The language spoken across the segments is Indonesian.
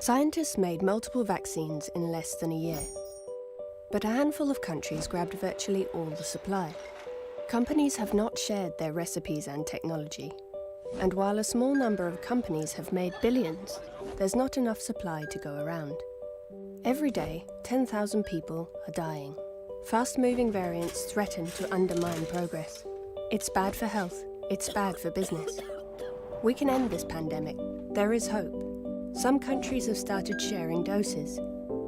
Scientists made multiple vaccines in less than a year. But a handful of countries grabbed virtually all the supply. Companies have not shared their recipes and technology. And while a small number of companies have made billions, there's not enough supply to go around. Every day, 10,000 people are dying. Fast-moving variants threaten to undermine progress. It's bad for health, it's bad for business. We can end this pandemic. There is hope. Some countries have started sharing doses.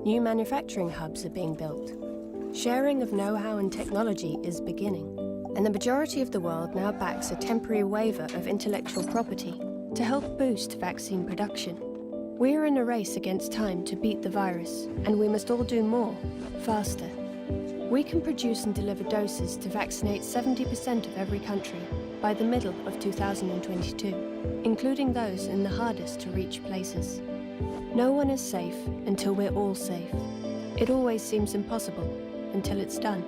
New manufacturing hubs are being built. Sharing of know-how and technology is beginning. And the majority of the world now backs a temporary waiver of intellectual property to help boost vaccine production. We are in a race against time to beat the virus, and we must all do more, faster. We can produce and deliver doses to vaccinate 70% of every country by the middle of 2022, including those in the hardest to reach places. No one is safe until we're all safe. It always seems impossible until it's done.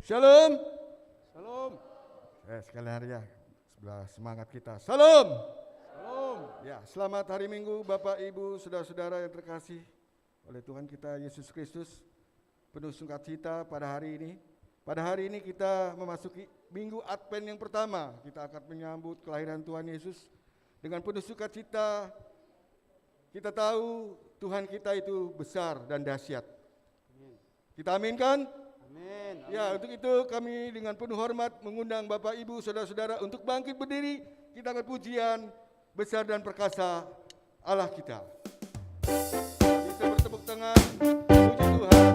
Shalom. Shalom. Sekali hari ya, sebelah semangat kita. Shalom. Shalom. Ya, selamat hari Minggu Bapak Ibu, saudara-saudara yang terkasih oleh Tuhan kita Yesus Kristus. Penuh sukacita pada hari ini. Pada hari ini kita memasuki Minggu Advent yang pertama. Kita akan menyambut kelahiran Tuhan Yesus dengan penuh sukacita. Kita tahu Tuhan kita itu besar dan dahsyat. Kita aminkan? Amin. Ya, untuk itu kami dengan penuh hormat mengundang Bapak Ibu saudara-saudara untuk bangkit berdiri. Kita akan pujian besar dan perkasa Allah kita. Bisa bertepuk tangan, puji Tuhan.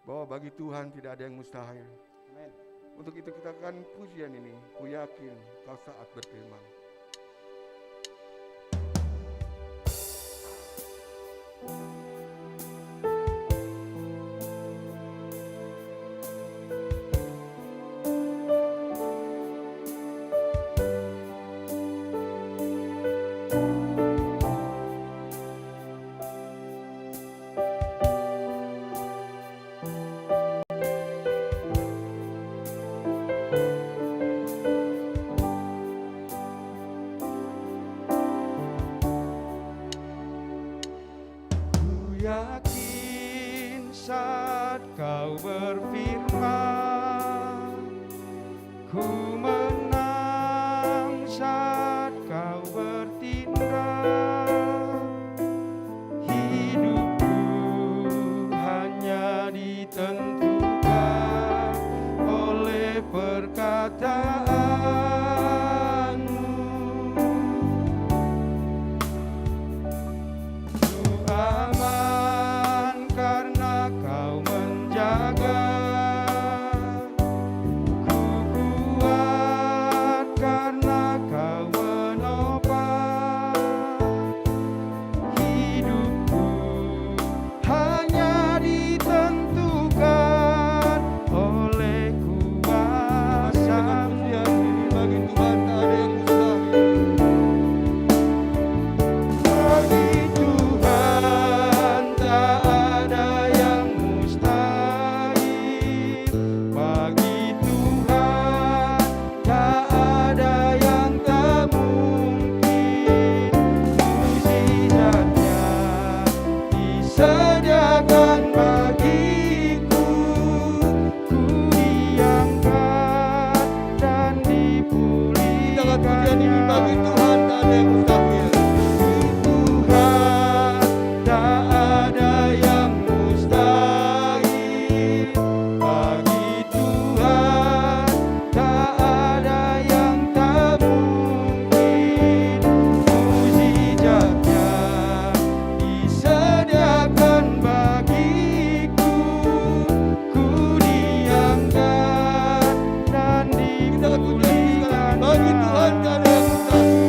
bahwa bagi Tuhan tidak ada yang mustahil. Amin. Untuk itu kita akan pujian ini, ku yakin kau saat berfirman. Yakin saat kau berfirman, ku menang saat kau bertindak. Hidupku hanya ditentukan oleh perkataanmu. Ku aman karena kau menjaga, ku kuat karena kau menopang. Hidupku hanya ditentukan oleh kuasa-Mu. Bagi Tuhan tak ada yang mustahil. Bagi Tuhan tak ada yang mustahil. Bagi Tuhan tak ada yang tak mungkin. Mukjizatnya disediakan bagiku. Ku diangkat dan Kita akan pujian ini, dipulihkannya. bagi Tuhan tak ada yang mustahil. Tuhan tak ada yang mustahil. Bagi Tuhan tak ada yang tak mungkin. Mukjizatnya disediakan bagiku. Ku diangkat dan Kita akan pujian ini sekali lagi, bagi Tuhan tak ada yang mustahil.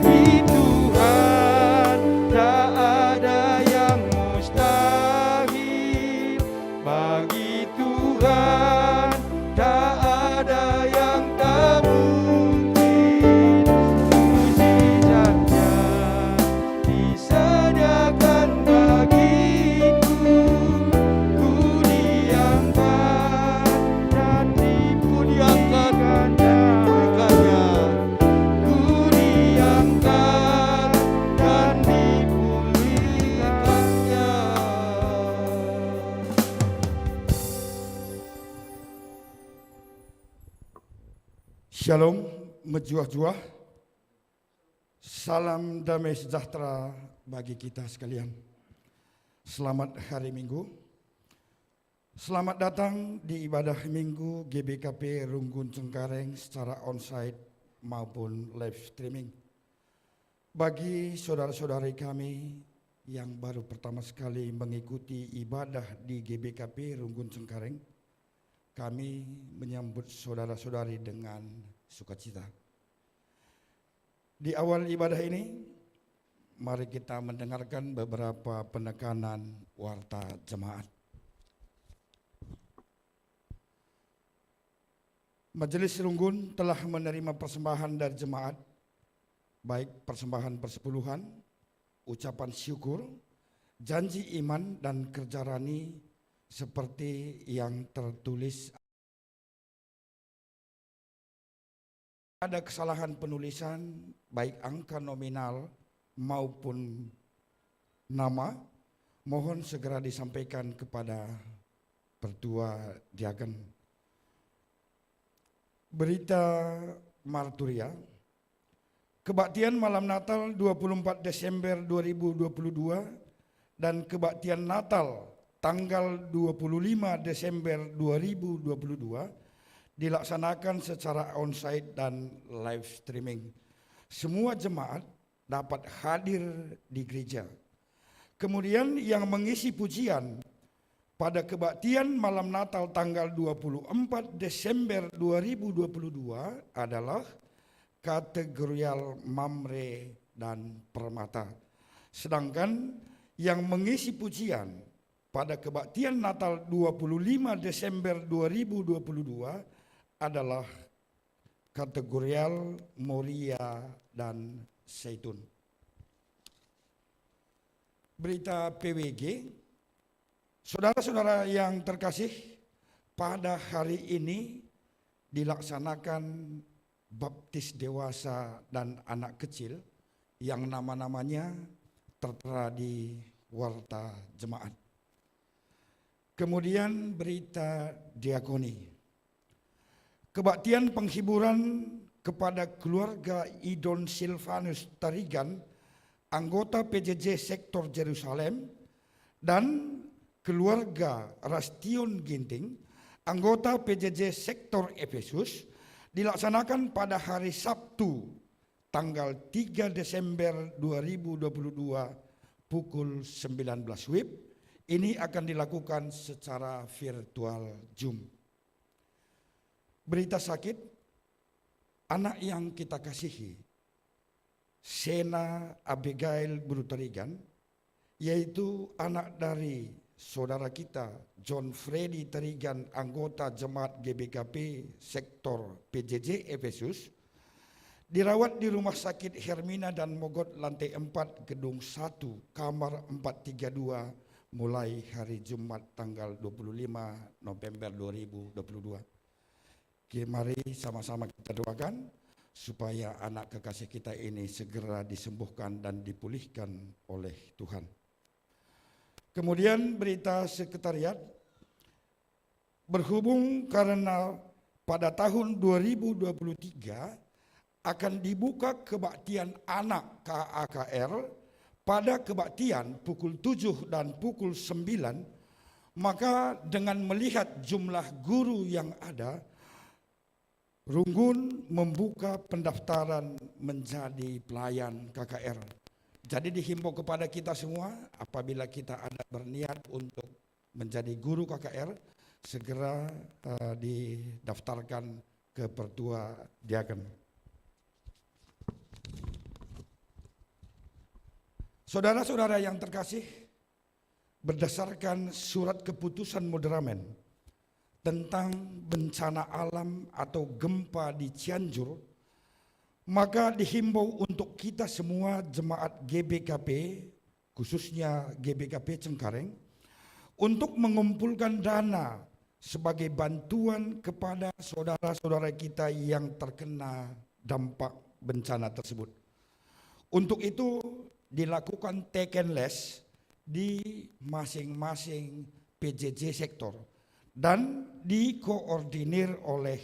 Bagi Tuhan tak ada yang mustahil. Bagi Tuhan tak ada yang tak mungkin. Mukjizatnya disediakan bagiku. Ku diangkat dan dipulihkannya. Ku diangkat dan dipulihkannya. Shalom, menjuah-juah. Salam damai sejahtera bagi kita sekalian. Selamat hari Minggu. Selamat datang di ibadah Minggu GBKP Runggun Cengkareng secara onsite maupun live streaming. Bagi saudara-saudari kami yang baru pertama sekali mengikuti ibadah di GBKP Runggun Cengkareng, kami menyambut saudara-saudari dengan sukacita. Di awal ibadah ini, mari kita mendengarkan beberapa penekanan warta jemaat. Majelis Runggun telah menerima persembahan dari jemaat, baik persembahan persepuluhan, ucapan syukur, janji iman dan kerja rani seperti yang tertulis. Ada kesalahan penulisan baik angka nominal maupun nama, mohon segera disampaikan kepada Pertua Diaken. Berita Marturia, kebaktian malam Natal 24 Desember 2022 dan kebaktian Natal tanggal 25 Desember 2022 dilaksanakan secara onsite dan live streaming. Semua jemaat dapat hadir di gereja. Kemudian yang mengisi pujian pada kebaktian malam Natal tanggal 24 Desember 2022 adalah kategorial Mamre dan Permata. Sedangkan yang mengisi pujian pada kebaktian Natal 25 Desember 2022 adalah kategorial Moria dan Zaitun. Berita PWG. Saudara-saudara yang terkasih, pada hari ini dilaksanakan baptis dewasa dan anak kecil yang nama-namanya tertera di Warta Jemaat. Kemudian berita diakoni. Kebaktian penghiburan kepada keluarga Idon Silvanus Tarigan, anggota PJJ Sektor Jerusalem, dan keluarga Rastion Ginting, anggota PJJ Sektor Efesus, dilaksanakan pada hari Sabtu tanggal 3 Desember 2022 pukul 19 WIB. Ini akan dilakukan secara virtual Zoom. Berita sakit, anak yang kita kasihi, Sena Abigail Brutarigan, yaitu anak dari saudara kita John Freddy Tarigan, anggota Jemaat GBKP Sektor PJJ Efesus, dirawat di Rumah Sakit Hermina dan Mogot lantai 4 Gedung 1 kamar 432 mulai hari Jumat tanggal 25 November 2022. Mari sama-sama kita doakan supaya anak kekasih kita ini segera disembuhkan dan dipulihkan oleh Tuhan. Kemudian berita sekretariat, berhubung karena pada tahun 2023 akan dibuka kebaktian anak KAKR pada kebaktian pukul 7 dan pukul 9, maka dengan melihat jumlah guru yang ada, Runggun membuka pendaftaran menjadi pelayan KKR. Jadi dihimbau kepada kita semua, apabila kita ada berniat untuk menjadi guru KKR, segera didaftarkan ke Pertua Diaken. Saudara-saudara yang terkasih, berdasarkan surat keputusan Moderamen tentang bencana alam atau gempa di Cianjur, maka dihimbau untuk kita semua jemaat GBKP, khususnya GBKP Cengkareng, untuk mengumpulkan dana sebagai bantuan kepada saudara-saudara kita yang terkena dampak bencana tersebut. Untuk itu dilakukan takenless di masing-masing PJJ sektor dan dikoordinir oleh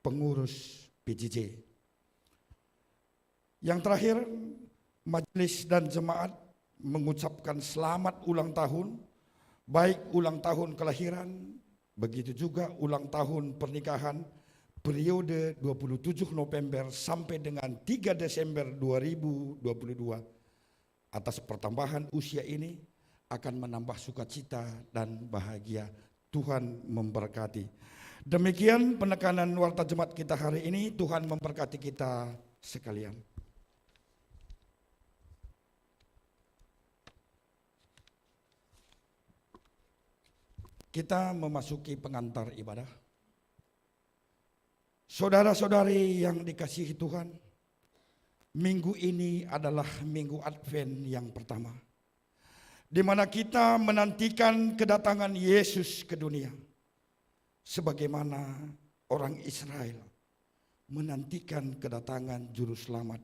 pengurus PJJ. Yang terakhir, majelis dan jemaat mengucapkan selamat ulang tahun, baik ulang tahun kelahiran, begitu juga ulang tahun pernikahan periode 27 November sampai dengan 3 Desember 2022. Atas pertambahan usia ini akan menambah sukacita dan bahagia. Tuhan memberkati. Demikian penekanan warta jemaat kita hari ini. Tuhan memberkati kita sekalian. Kita memasuki pengantar ibadah. Saudara-saudari yang dikasihi Tuhan, minggu ini adalah minggu Advent yang pertama, di mana kita menantikan kedatangan Yesus ke dunia, sebagaimana orang Israel menantikan kedatangan Juru Selamat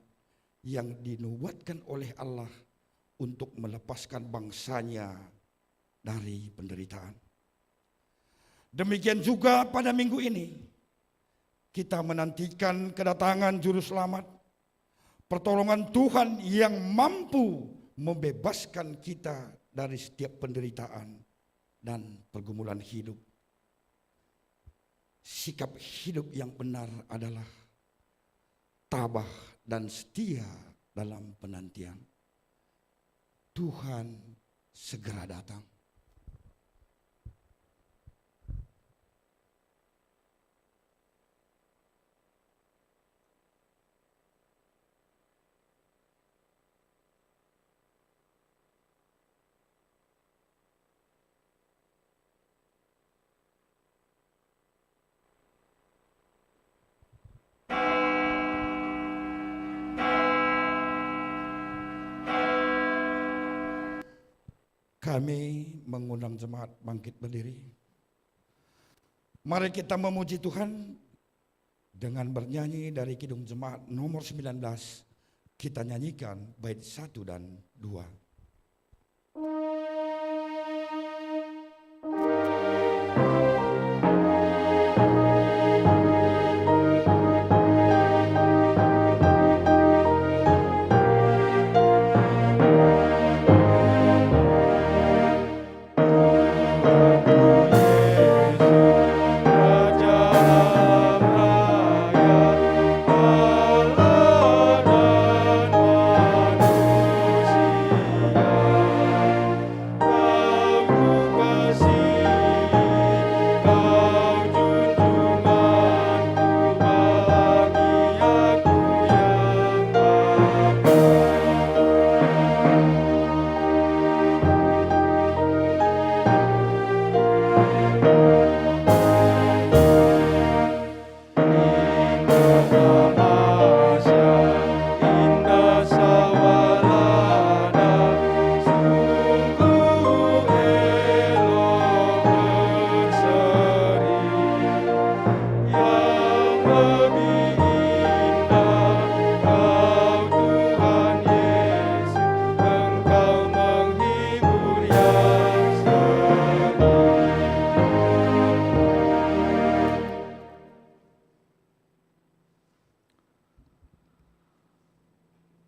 yang dinubuatkan oleh Allah untuk melepaskan bangsanya dari penderitaan. Demikian juga pada minggu ini, kita menantikan kedatangan Juru Selamat, pertolongan Tuhan yang mampu membebaskan kita dari setiap penderitaan dan pergumulan hidup. Sikap hidup yang benar adalah tabah dan setia dalam penantian. Tuhan segera datang. Kami mengundang jemaat bangkit berdiri. Mari kita memuji Tuhan dengan bernyanyi dari Kidung Jemaat nomor 19. Kita nyanyikan bait 1 dan 2.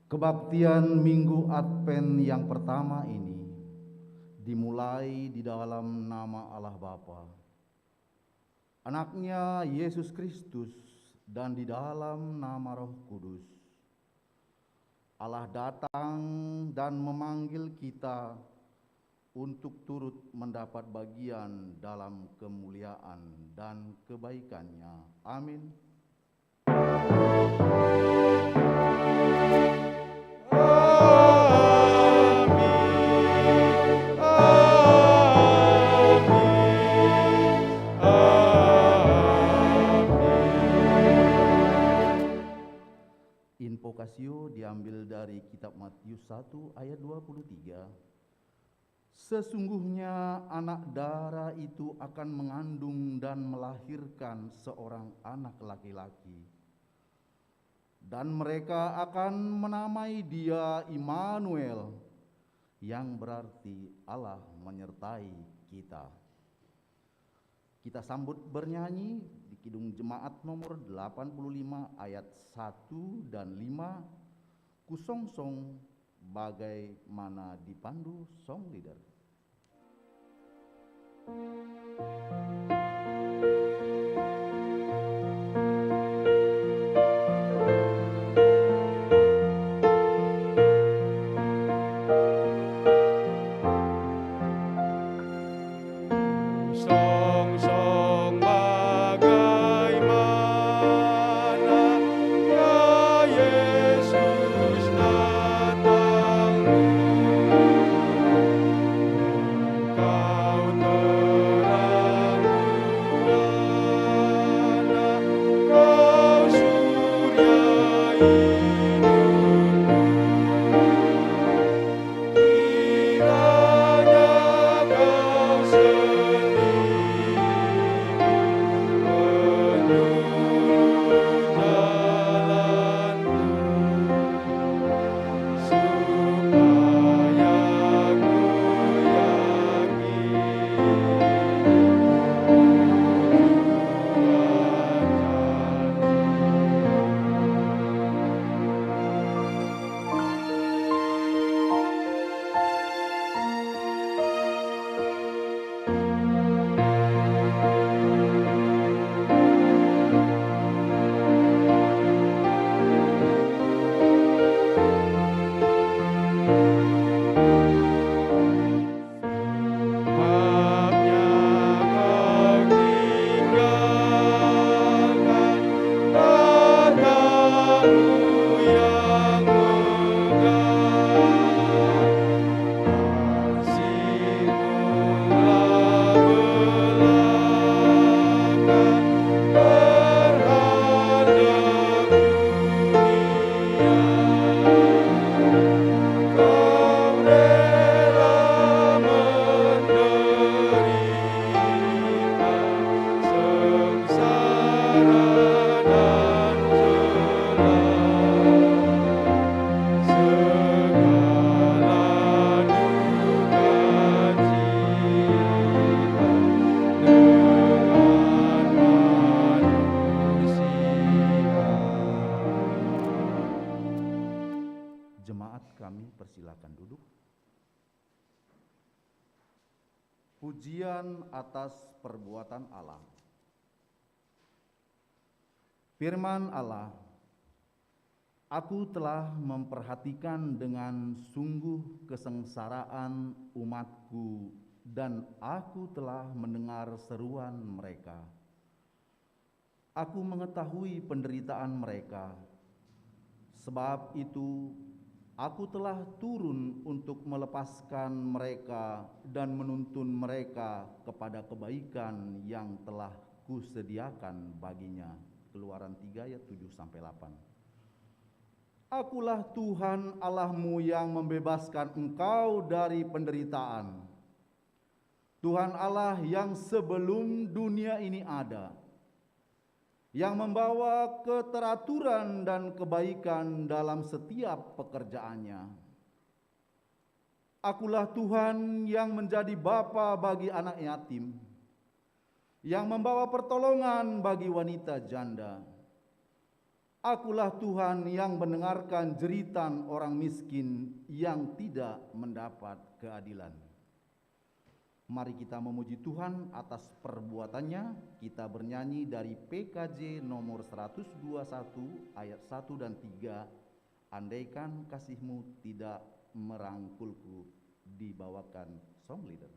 Kebaktian Minggu Advent yang pertama ini dimulai di dalam nama Allah Bapa, Anaknya Yesus Kristus, dan di dalam nama Roh Kudus. Allah datang dan memanggil kita untuk turut mendapat bagian dalam kemuliaan dan kebaikannya. Amin. Invokasio diambil dari kitab Matius 1 ayat 23. Sesungguhnya anak darah itu akan mengandung dan melahirkan seorang anak laki-laki. Dan mereka akan menamai dia Immanuel, yang berarti Allah menyertai kita. Kita sambut bernyanyi di Kidung Jemaat nomor 85 ayat 1 dan 5, Kusongsong bagaimana dipandu song leader. Song-song bagaimana ya Yesus datang, Pujian atas perbuatan Allah. Firman Allah, aku telah memperhatikan dengan sungguh kesengsaraan umatku dan aku telah mendengar seruan mereka. Aku mengetahui penderitaan mereka. Sebab itu, aku telah turun untuk melepaskan mereka dan menuntun mereka kepada kebaikan yang telah kusediakan baginya. Keluaran 3 ayat 7-8. Akulah Tuhan Allahmu yang membebaskan engkau dari penderitaan. Tuhan Allah yang sebelum dunia ini ada, yang membawa keteraturan dan kebaikan dalam setiap pekerjaannya. Akulah Tuhan yang menjadi bapa bagi anak yatim, yang membawa pertolongan bagi wanita janda. Akulah Tuhan yang mendengarkan jeritan orang miskin yang tidak mendapat keadilan. Mari kita memuji Tuhan atas perbuatannya. Kita bernyanyi dari PKJ nomor 121 ayat 1 dan 3. Andaikan kasihmu tidak merangkulku, dibawakan song leader.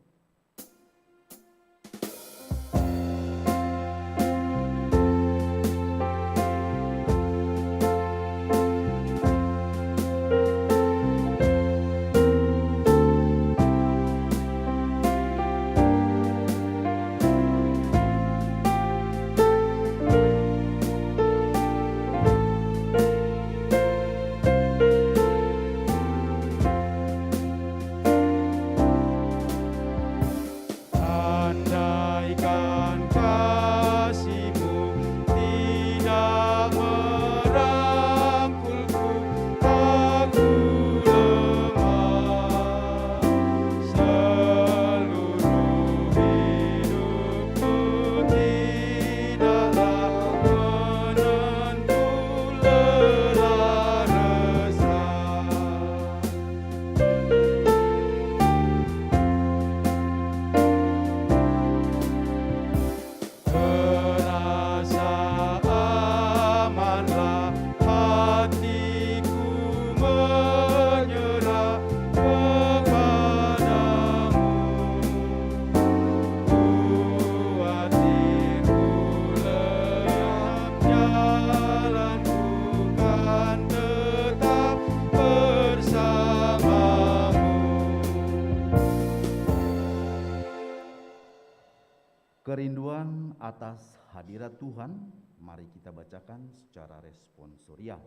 Kerinduan atas hadirat Tuhan, mari kita bacakan secara responsorial.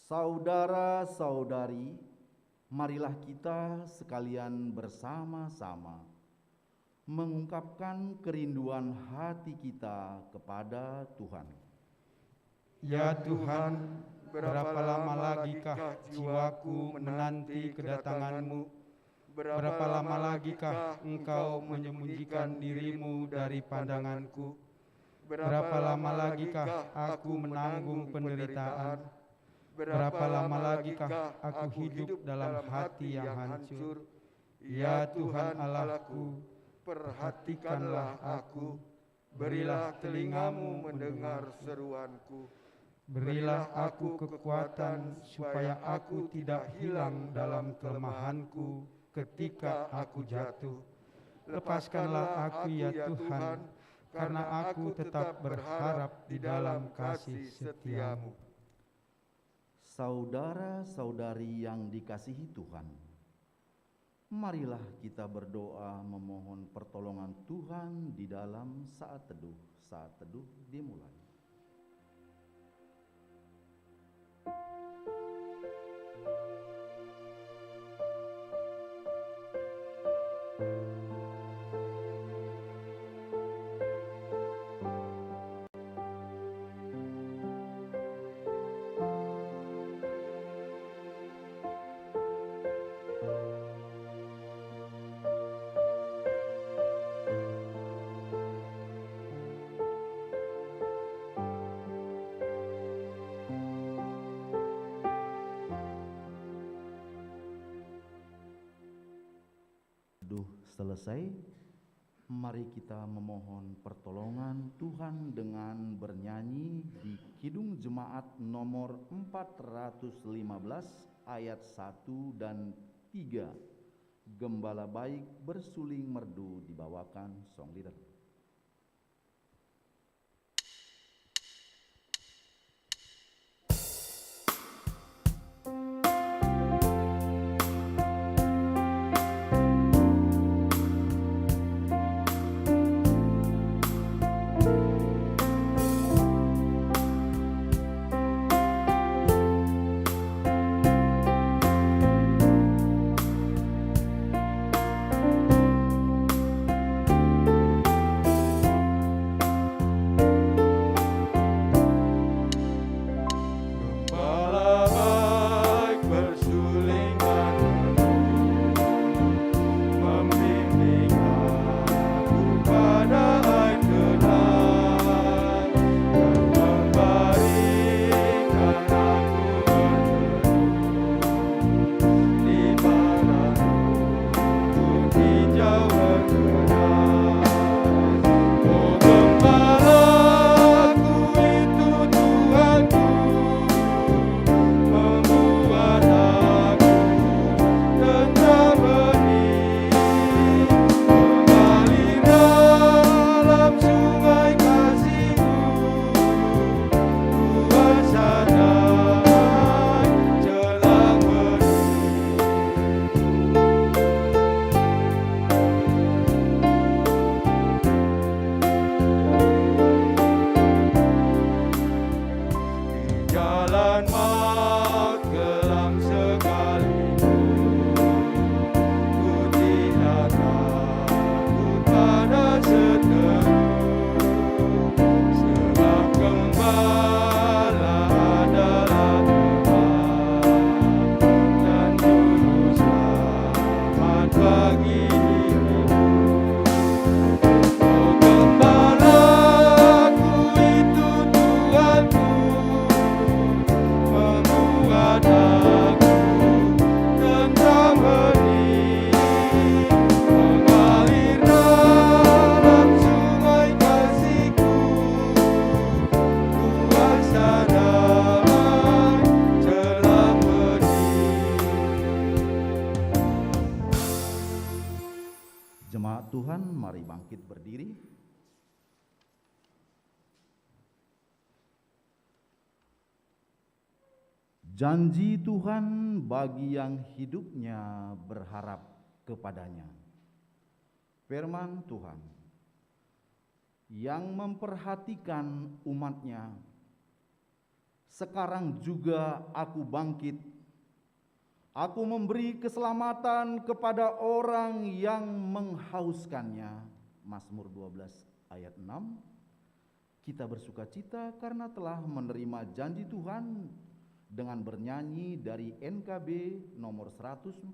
Saudara-saudari, marilah kita sekalian bersama-sama mengungkapkan kerinduan hati kita kepada Tuhan. Ya Tuhan, berapa lama lagikah jiwaku menanti kedatangan-Mu? Berapa lama lagikah Engkau menyembunyikan dirimu dari pandanganku? Berapa lama lagikah aku menanggung penderitaan? Berapa lama lagikah aku hidup dalam hati yang hancur? Ya Tuhan Allahku, perhatikanlah aku, berilah telingamu mendengar seruanku. Berilah aku kekuatan supaya aku tidak hilang dalam kelemahanku ketika aku jatuh. Lepaskanlah aku ya Tuhan, karena aku tetap berharap di dalam kasih setia-Mu. Saudara-saudari yang dikasihi Tuhan, marilah kita berdoa memohon pertolongan Tuhan di dalam saat teduh. Saat teduh dimulai. teduh selesai, mari kita memohon pertolongan Tuhan dengan bernyanyi di Kidung Jemaat nomor 415 ayat 1 dan 3. Gembala baik bersuling merdu dibawakan song leader. Jemaat Tuhan, mari bangkit berdiri. Janji Tuhan bagi yang hidupnya berharap kepadanya. Firman Tuhan yang memperhatikan umatnya, sekarang juga aku bangkit. Aku memberi keselamatan kepada orang yang menghauskannya. Mazmur 12 ayat 6. Kita bersukacita karena telah menerima janji Tuhan dengan bernyanyi dari NKB nomor 143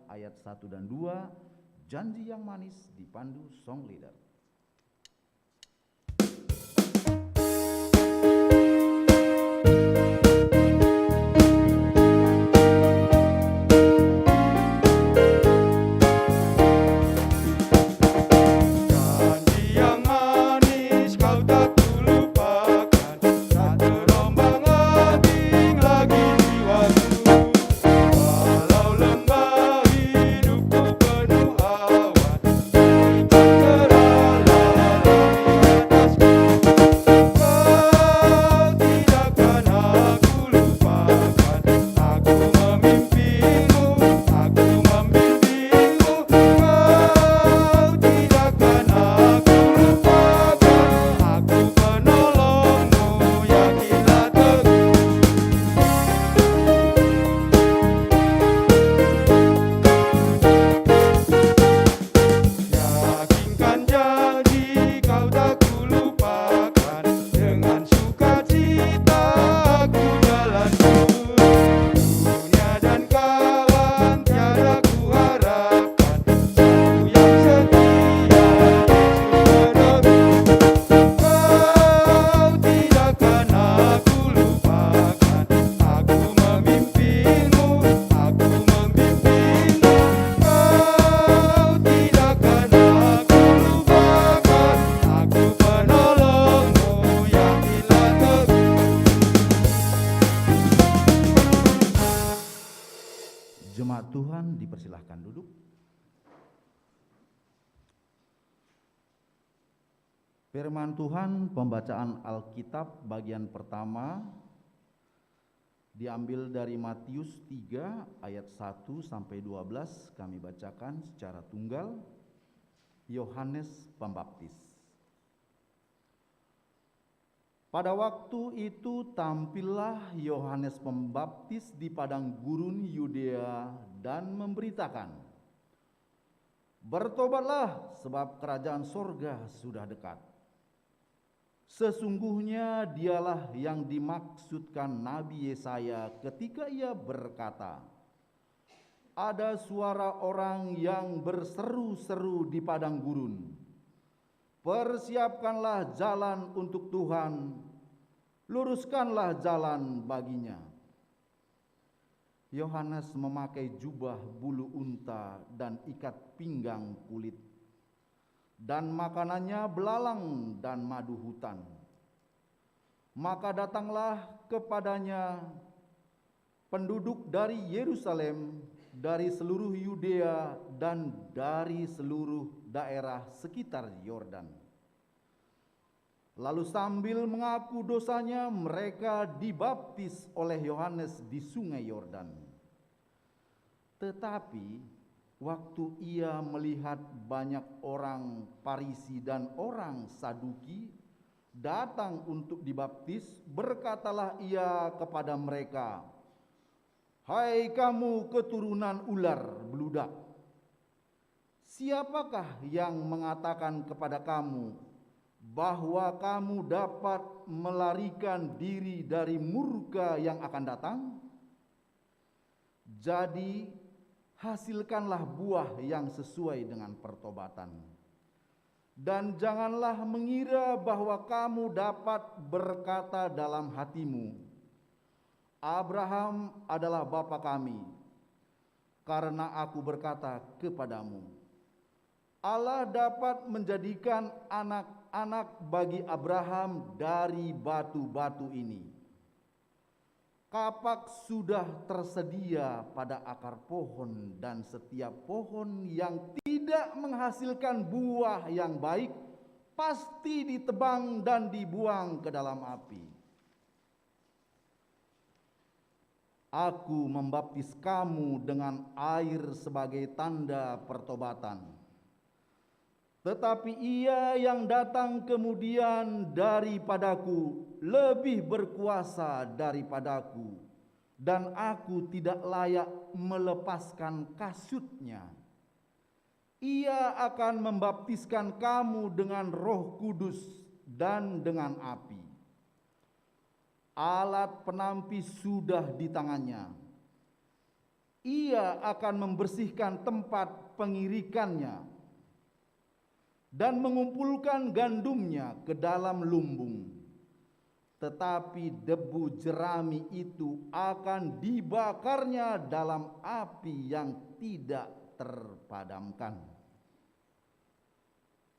ayat 1 dan 2, janji yang manis dipandu song leader. Walau lembah hidupku penuh awan, Dipersilahkan duduk. Firman Tuhan, pembacaan Alkitab bagian pertama diambil dari Matius 3 ayat 1 sampai 12, kami bacakan secara tunggal. Yohanes Pembaptis. Pada waktu itu tampillah Yohanes Pembaptis di padang gurun Yudea dan memberitakan, "Bertobatlah, sebab kerajaan sorga sudah dekat." Sesungguhnya dialah yang dimaksudkan Nabi Yesaya ketika ia berkata, "Ada suara orang yang berseru-seru di padang gurun, persiapkanlah jalan untuk Tuhan, luruskanlah jalan baginya." Yohanes memakai jubah bulu unta dan ikat pinggang kulit, dan makanannya belalang dan madu hutan. Maka datanglah kepadanya penduduk dari Yerusalem, dari seluruh Yudea dan dari seluruh daerah sekitar Yordan. Lalu sambil mengaku dosanya, mereka dibaptis oleh Yohanes di sungai Yordan. Tetapi waktu ia melihat banyak orang Farisi dan orang Saduki datang untuk dibaptis, berkatalah ia kepada mereka, "Hai kamu keturunan ular beludak, siapakah yang mengatakan kepada kamu bahwa kamu dapat melarikan diri dari murka yang akan datang? Jadi hasilkanlah buah yang sesuai dengan pertobatan. Dan janganlah mengira bahwa kamu dapat berkata dalam hatimu, 'Abraham adalah bapa kami,' karena aku berkata kepadamu, Allah dapat menjadikan anak-anak bagi Abraham dari batu-batu ini. Kapak sudah tersedia pada akar pohon, dan setiap pohon yang tidak menghasilkan buah yang baik pasti ditebang dan dibuang ke dalam api. Aku membaptis kamu dengan air sebagai tanda pertobatan. Tetapi ia yang datang kemudian daripadaku lebih berkuasa daripadaku, dan aku tidak layak melepaskan kasutnya. Ia akan membaptiskan kamu dengan Roh Kudus dan dengan api. Alat penampi sudah di tangannya. Ia akan membersihkan tempat pengirikannya dan mengumpulkan gandumnya ke dalam lumbung. Tetapi debu jerami itu akan dibakarnya dalam api yang tidak terpadamkan.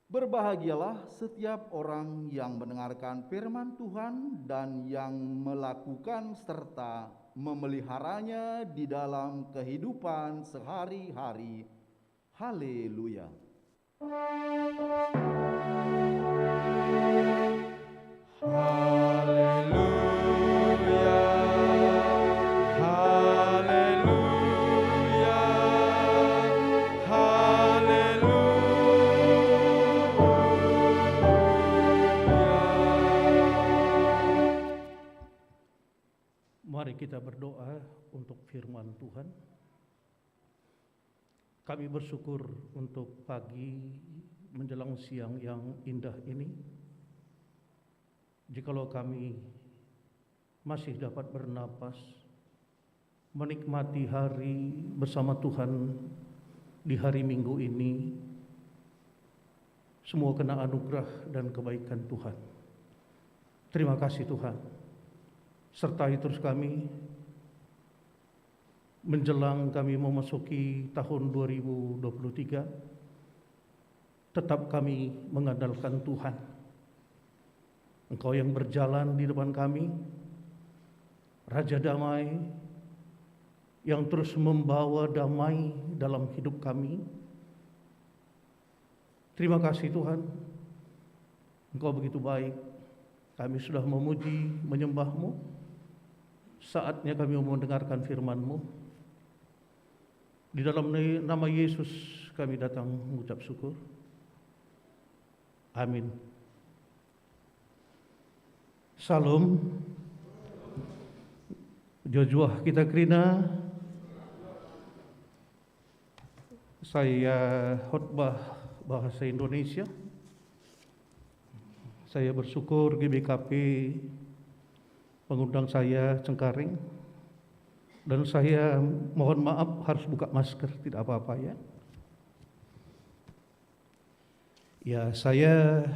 Berbahagialah setiap orang yang mendengarkan firman Tuhan dan yang melakukan serta memeliharanya di dalam kehidupan sehari-hari. Haleluya. Haleluya, haleluya, haleluya. Mari kita berdoa untuk firman Tuhan. Kami bersyukur untuk pagi menjelang siang yang indah ini. Jikalau kami masih dapat bernapas, menikmati hari bersama Tuhan di hari Minggu ini, semua kena anugerah dan kebaikan Tuhan. Terima kasih Tuhan. Sertai terus kami menjelang kami memasuki tahun 2023, tetap kami mengandalkan Tuhan. Engkau yang berjalan di depan kami, Raja Damai, yang terus membawa damai dalam hidup kami. Terima kasih Tuhan, Engkau begitu baik. Kami sudah memuji, menyembah-Mu. Saatnya kami mau mendengarkan firman-Mu. Di dalam nama Yesus kami datang mengucap syukur. Amin. Salam. Jojuah kita kerina. Saya khotbah bahasa Indonesia. Saya bersyukur GBKP mengundang saya Cengkareng, dan saya mohon maaf harus buka masker, tidak apa-apa ya. Ya, saya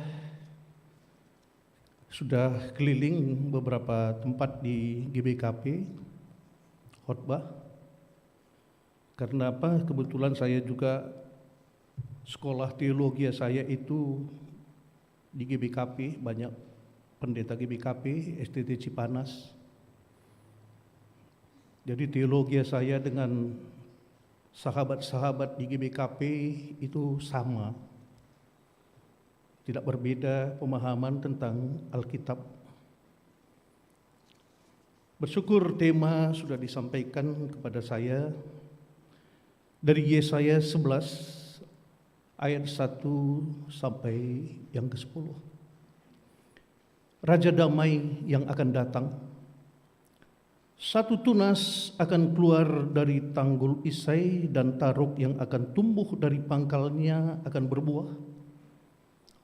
sudah keliling beberapa tempat di GBKP khotbah. Karena apa? Kebetulan saya juga sekolah teologi saya itu di GBKP, banyak pendeta GBKP, STT Cipanas. Jadi teologi saya dengan sahabat-sahabat di GBKP itu sama. Tidak berbeda pemahaman tentang Alkitab. Bersyukur tema sudah disampaikan kepada saya dari Yesaya 11 ayat 1 sampai yang ke-10. Raja damai yang akan datang. Satu tunas akan keluar dari tanggul Isai, dan taruk yang akan tumbuh dari pangkalnya akan berbuah.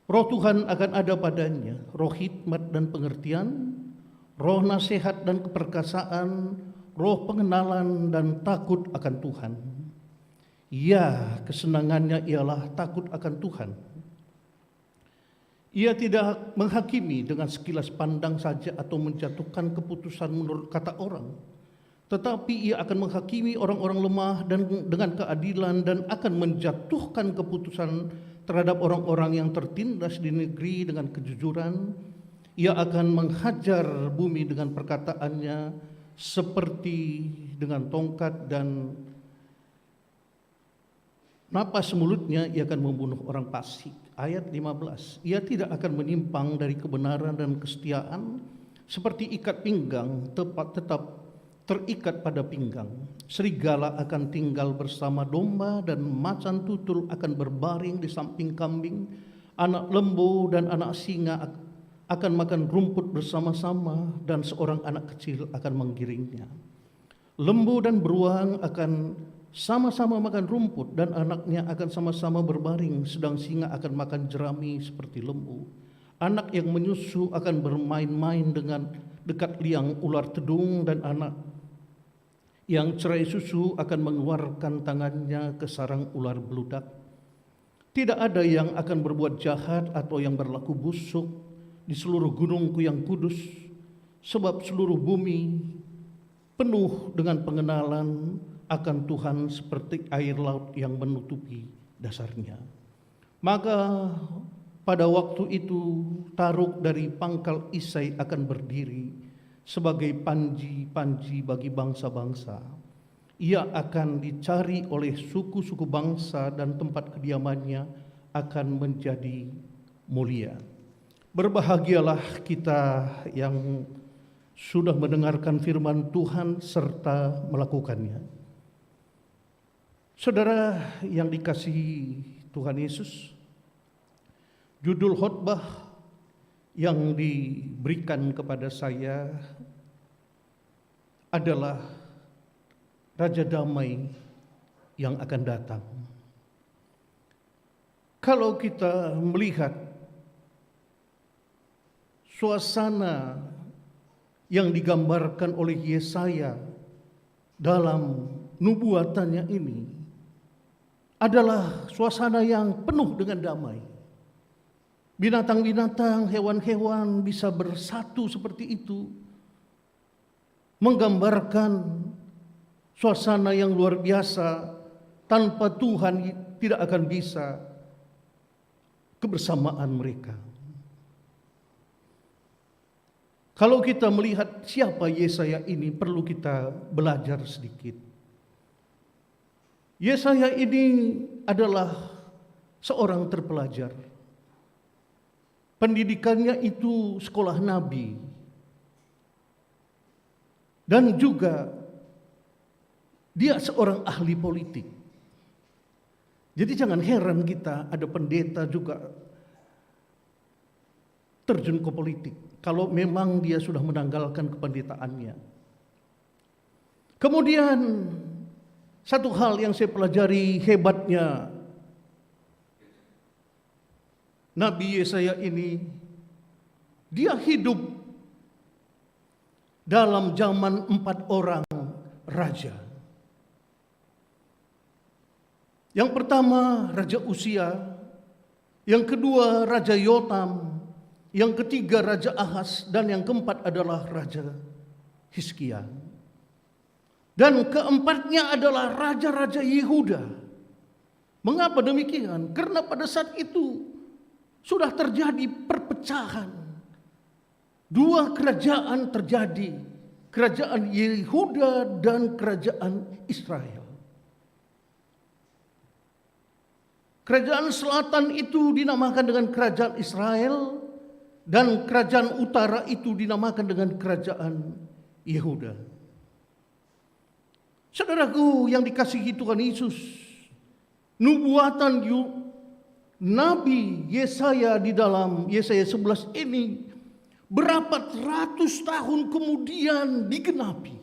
Roh Tuhan akan ada padanya, roh hikmat dan pengertian, roh nasihat dan keperkasaan, roh pengenalan dan takut akan Tuhan. Ya, kesenangannya ialah takut akan Tuhan. Ia tidak menghakimi dengan sekilas pandang saja atau menjatuhkan keputusan menurut kata orang, tetapi ia akan menghakimi orang-orang lemah dan dengan keadilan, dan akan menjatuhkan keputusan terhadap orang-orang yang tertindas di negeri dengan kejujuran. Ia akan menghajar bumi dengan perkataannya seperti dengan tongkat, dan napas mulutnya ia akan membunuh orang fasik. Ayat 15. Ia tidak akan menyimpang dari kebenaran dan kesetiaan, seperti ikat pinggang tetap terikat pada pinggang. Serigala akan tinggal bersama domba, dan macan tutul akan berbaring di samping kambing. Anak lembu dan anak singa akan makan rumput bersama-sama, dan seorang anak kecil akan menggiringnya. Lembu dan beruang akan sama-sama makan rumput, dan anaknya akan sama-sama berbaring, sedang singa akan makan jerami seperti lembu. Anak yang menyusu akan bermain-main dengan dekat liang ular tedung, dan anak yang cerai susu akan mengeluarkan tangannya ke sarang ular beludak. Tidak ada yang akan berbuat jahat atau yang berlaku busuk di seluruh gunungku yang kudus, sebab seluruh bumi penuh dengan pengenalan akan Tuhan seperti air laut yang menutupi dasarnya. Maka pada waktu itu taruk dari pangkal Isai akan berdiri sebagai panji-panji bagi bangsa-bangsa. Ia akan dicari oleh suku-suku bangsa, dan tempat kediamannya akan menjadi mulia. Berbahagialah kita yang sudah mendengarkan firman Tuhan serta melakukannya. Saudara yang dikasihi Tuhan Yesus, judul khotbah yang diberikan kepada saya adalah Raja Damai yang akan datang. Kalau kita melihat suasana yang digambarkan oleh Yesaya dalam nubuatannya ini, adalah suasana yang penuh dengan damai. Binatang-binatang, hewan-hewan bisa bersatu seperti itu, menggambarkan suasana yang luar biasa. Tanpa Tuhan tidak akan bisa kebersamaan mereka. Kalau kita melihat siapa Yesaya ini, perlu kita belajar sedikit. Yesaya ini adalah seorang terpelajar. Pendidikannya itu sekolah nabi. Dan juga dia seorang ahli politik. Jadi jangan heran kita ada pendeta juga terjun ke politik kalau memang dia sudah menanggalkan kependetaannya. Kemudian satu hal yang saya pelajari hebatnya Nabi Yesaya ini, dia hidup dalam zaman 4 orang raja. Yang pertama Raja Uzia, yang kedua Raja Yotam, yang ketiga Raja Ahaz, dan yang keempat adalah Raja Hizkia. Dan keempatnya adalah raja-raja Yehuda. Mengapa demikian? Karena pada saat itu sudah terjadi perpecahan. 2 kerajaan terjadi, kerajaan Yehuda dan kerajaan Israel. Kerajaan selatan itu dinamakan dengan kerajaan Israel, dan kerajaan utara itu dinamakan dengan kerajaan Yehuda. Saudaraku yang dikasihi Tuhan Yesus, nubuatan Nabi Yesaya di dalam Yesaya 11 ini berapa ratus tahun kemudian digenapi.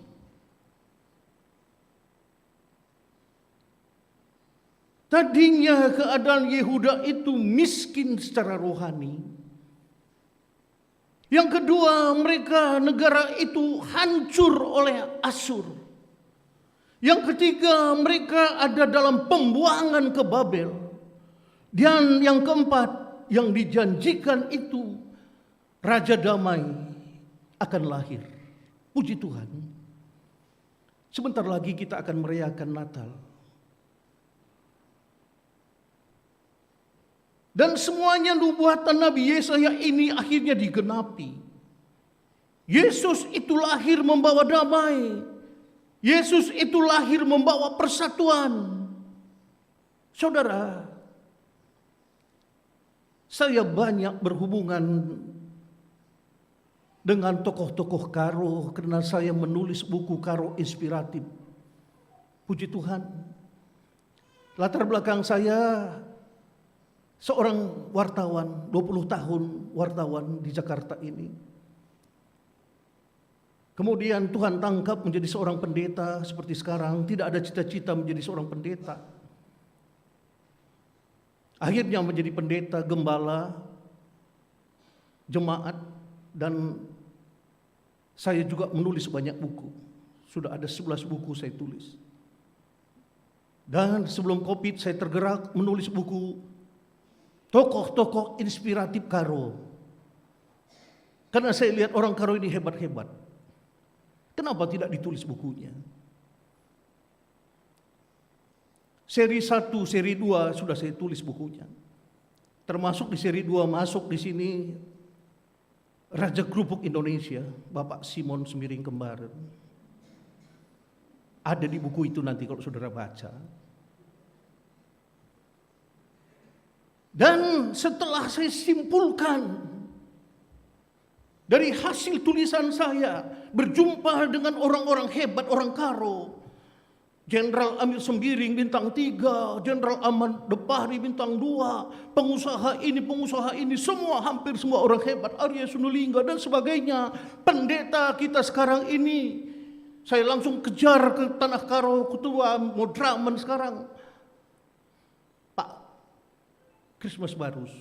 Tadinya keadaan Yehuda itu miskin secara rohani. Yang kedua, negara itu hancur oleh Asyur. Yang ketiga, mereka ada dalam pembuangan ke Babel. Dan yang keempat, yang dijanjikan itu Raja Damai akan lahir. Puji Tuhan. Sebentar lagi kita akan merayakan Natal. Dan semuanya nubuatan Nabi Yesaya ini akhirnya digenapi. Yesus itu lahir membawa damai. Yesus itu lahir membawa persatuan. Saudara, saya banyak berhubungan dengan tokoh-tokoh Karo karena saya menulis buku Karo inspiratif. Puji Tuhan. Latar belakang saya seorang wartawan, 20 tahun wartawan di Jakarta ini. Kemudian Tuhan tangkap menjadi seorang pendeta seperti sekarang, tidak ada cita-cita menjadi seorang pendeta. Akhirnya menjadi pendeta, gembala, jemaat, dan saya juga menulis banyak buku. Sudah ada 11 buku saya tulis. Dan sebelum Covid saya tergerak menulis buku tokoh-tokoh inspiratif Karo. Karena saya lihat orang Karo ini hebat-hebat. Kenapa tidak ditulis bukunya? Seri 1, seri 2 sudah saya tulis bukunya. Termasuk di seri 2 masuk di sini Raja Kerupuk Indonesia, Bapak Simon Semiring Kembar. Ada di buku itu nanti kalau saudara baca. Dan setelah saya simpulkan dari hasil tulisan saya, berjumpa dengan orang-orang hebat, orang Karo, Jenderal Amir Sembiring bintang 3, Jenderal Ahmad Depahri bintang 2, pengusaha ini, semua hampir semua orang hebat, Arya Sunulingga dan sebagainya. Pendeta kita sekarang ini, saya langsung kejar ke Tanah Karo, ketua Modraman sekarang, Pak Christmas Barus.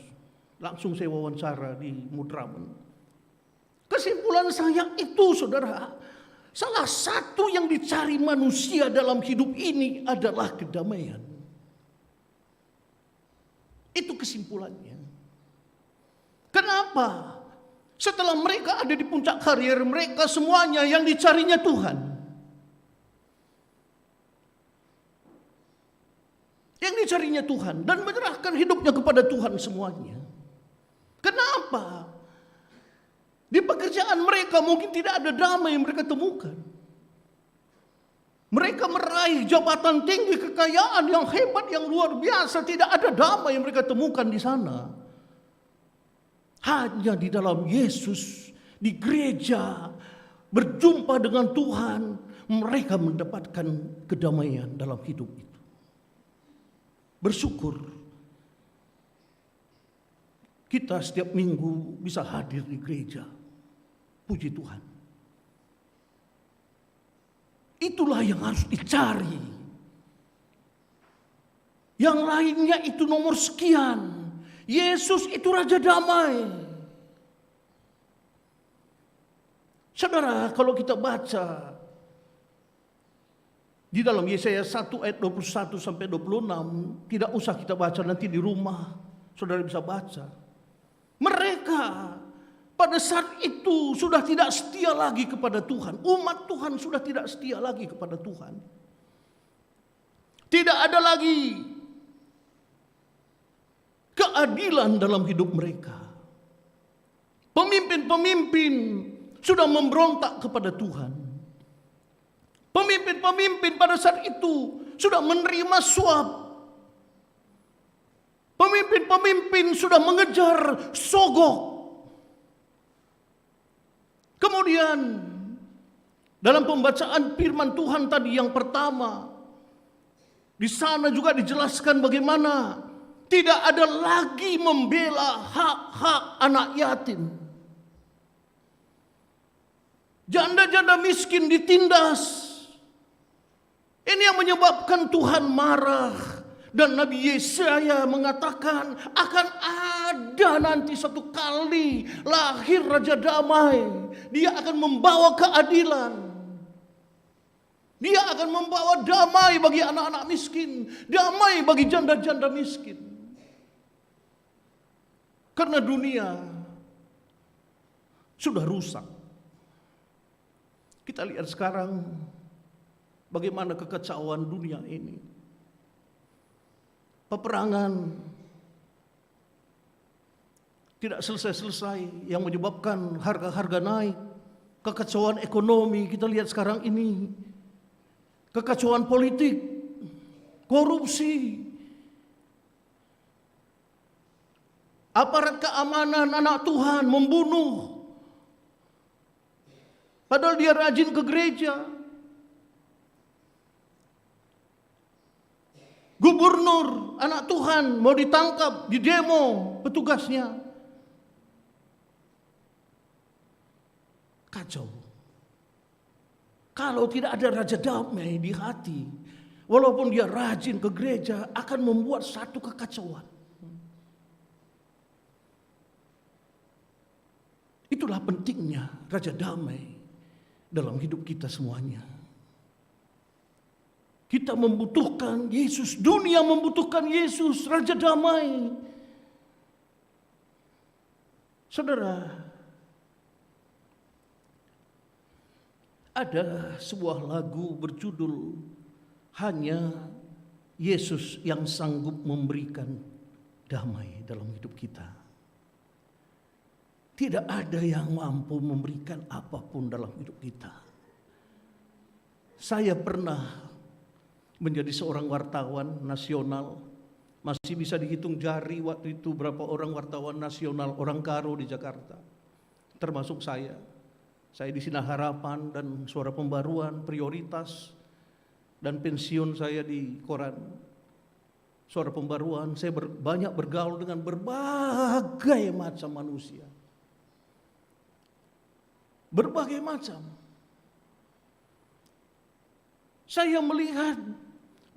Langsung saya wawancara di Modraman. Kesimpulan saya itu, saudara, salah satu yang dicari manusia dalam hidup ini adalah kedamaian. Itu kesimpulannya. Kenapa? Setelah mereka ada di puncak karir mereka, semuanya yang dicarinya Tuhan. Yang dicarinya Tuhan dan menyerahkan hidupnya kepada Tuhan semuanya. Kenapa? Di pekerjaan mereka mungkin tidak ada damai yang mereka temukan. Mereka meraih jabatan tinggi, kekayaan yang hebat, yang luar biasa. Tidak ada damai yang mereka temukan di sana. Hanya di dalam Yesus, di gereja, berjumpa dengan Tuhan, mereka mendapatkan kedamaian dalam hidup itu. Bersyukur kita setiap minggu bisa hadir di gereja. Puji Tuhan. Itulah yang harus dicari. Yang lainnya itu nomor sekian. Yesus itu Raja Damai. Saudara, kalau kita baca di dalam Yesaya 1 ayat 21 sampai 26, tidak usah kita baca, nanti di rumah saudara bisa baca. Mereka pada saat itu sudah tidak setia lagi kepada Tuhan. Umat Tuhan sudah tidak setia lagi kepada Tuhan. Tidak ada lagi keadilan dalam hidup mereka. Pemimpin-pemimpin sudah memberontak kepada Tuhan. Pemimpin-pemimpin pada saat itu sudah menerima suap. Pemimpin-pemimpin sudah mengejar sogok. Kemudian dalam pembacaan firman Tuhan tadi yang pertama, di sana juga dijelaskan bagaimana tidak ada lagi membela hak-hak anak yatim. Janda-janda miskin ditindas. Ini yang menyebabkan Tuhan marah. Dan Nabi Yesaya mengatakan akan ada nanti satu kali lahir Raja Damai. Dia akan membawa keadilan. Dia akan membawa damai bagi anak-anak miskin. Damai bagi janda-janda miskin. Karena dunia sudah rusak. Kita lihat sekarang bagaimana kekacauan dunia ini. Peperangan tidak selesai-selesai yang menyebabkan harga-harga naik. Kekacauan ekonomi kita lihat sekarang ini. Kekacauan politik, korupsi. Aparat keamanan anak Tuhan membunuh. Padahal dia rajin ke gereja. Gubernur anak Tuhan mau ditangkap di demo petugasnya. Kacau. Kalau tidak ada Raja Damai di hati, walaupun dia rajin ke gereja, akan membuat satu kekacauan. Itulah pentingnya Raja Damai dalam hidup kita semuanya. Kita membutuhkan Yesus, dunia membutuhkan Yesus, Raja Damai. Saudara, ada sebuah lagu berjudul Hanya Yesus yang sanggup memberikan damai dalam hidup kita. Tidak ada yang mampu memberikan apapun dalam hidup kita. Saya pernah menjadi seorang wartawan nasional. Masih bisa dihitung jari waktu itu berapa orang wartawan nasional, orang Karo di Jakarta. Termasuk saya. Saya di Sinar Harapan dan Suara Pembaruan, Prioritas, dan pensiun saya di koran Suara Pembaruan. Saya banyak bergaul dengan berbagai macam manusia. Berbagai macam. Saya melihat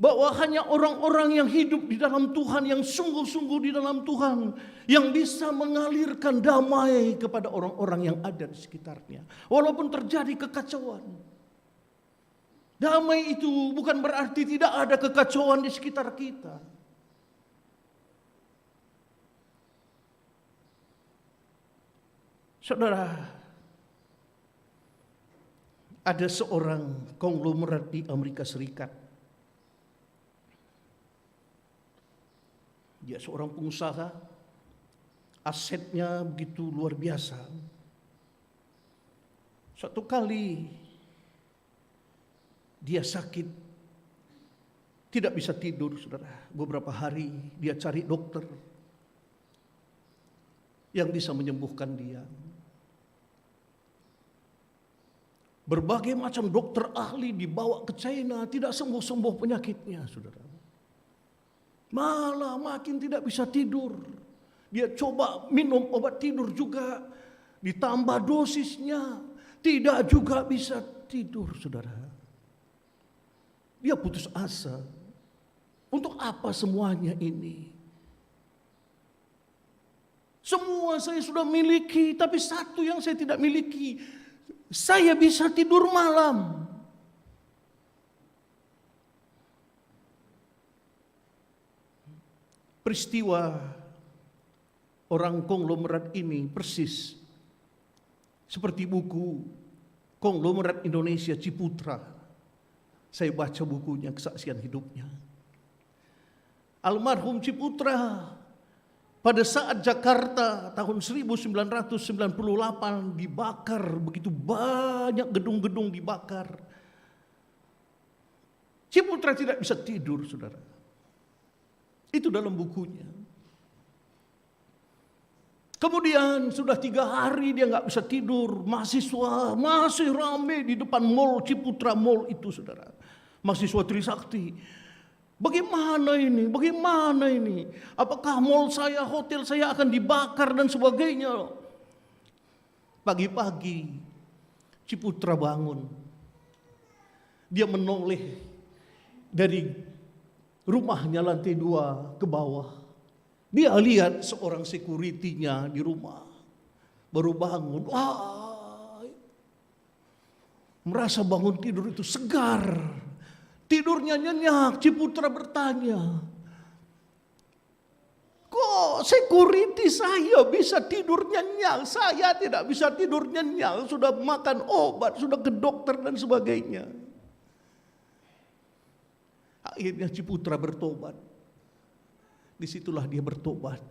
bahwa hanya orang-orang yang hidup di dalam Tuhan, yang sungguh-sungguh di dalam Tuhan, yang bisa mengalirkan damai kepada orang-orang yang ada di sekitarnya. Walaupun terjadi kekacauan. Damai itu bukan berarti tidak ada kekacauan di sekitar kita. Saudara, ada seorang konglomerat di Amerika Serikat. Dia seorang pengusaha, asetnya begitu luar biasa. Suatu kali Dia sakit, tidak bisa tidur, saudara. Beberapa hari dia cari dokter yang bisa menyembuhkan dia. Berbagai macam dokter ahli dibawa ke China, tidak sembuh-sembuh penyakitnya, saudara. Malah makin tidak bisa tidur. Dia coba minum obat tidur juga, ditambah dosisnya, tidak juga bisa tidur, saudara. Dia putus asa. Untuk apa semuanya ini? Semua saya sudah miliki, tapi satu yang saya tidak miliki, saya bisa tidur malam. Peristiwa orang konglomerat ini persis seperti buku Konglomerat Indonesia Ciputra. Saya baca bukunya, kesaksian hidupnya. Almarhum Ciputra pada saat Jakarta tahun 1998 dibakar, begitu banyak gedung-gedung dibakar. Ciputra tidak bisa tidur, saudara. Itu dalam bukunya. Kemudian sudah 3 hari dia nggak bisa tidur. Mahasiswa masih ramai di depan mall Ciputra Mall itu, saudara. Mahasiswa Trisakti. Bagaimana ini? Bagaimana ini? Apakah mall saya, hotel saya akan dibakar dan sebagainya? Pagi-pagi Ciputra bangun. Dia menoleh dari rumahnya lantai 2 ke bawah. Dia lihat seorang security-nya di rumah. Baru bangun. Wah, merasa bangun tidur itu segar. Tidurnya nyenyak. Ciputra bertanya, kok security saya bisa tidur nyenyak? Saya tidak bisa tidur nyenyak. Sudah makan obat, sudah ke dokter dan sebagainya. Akhirnya Ciputra bertobat. Disitulah dia bertobat.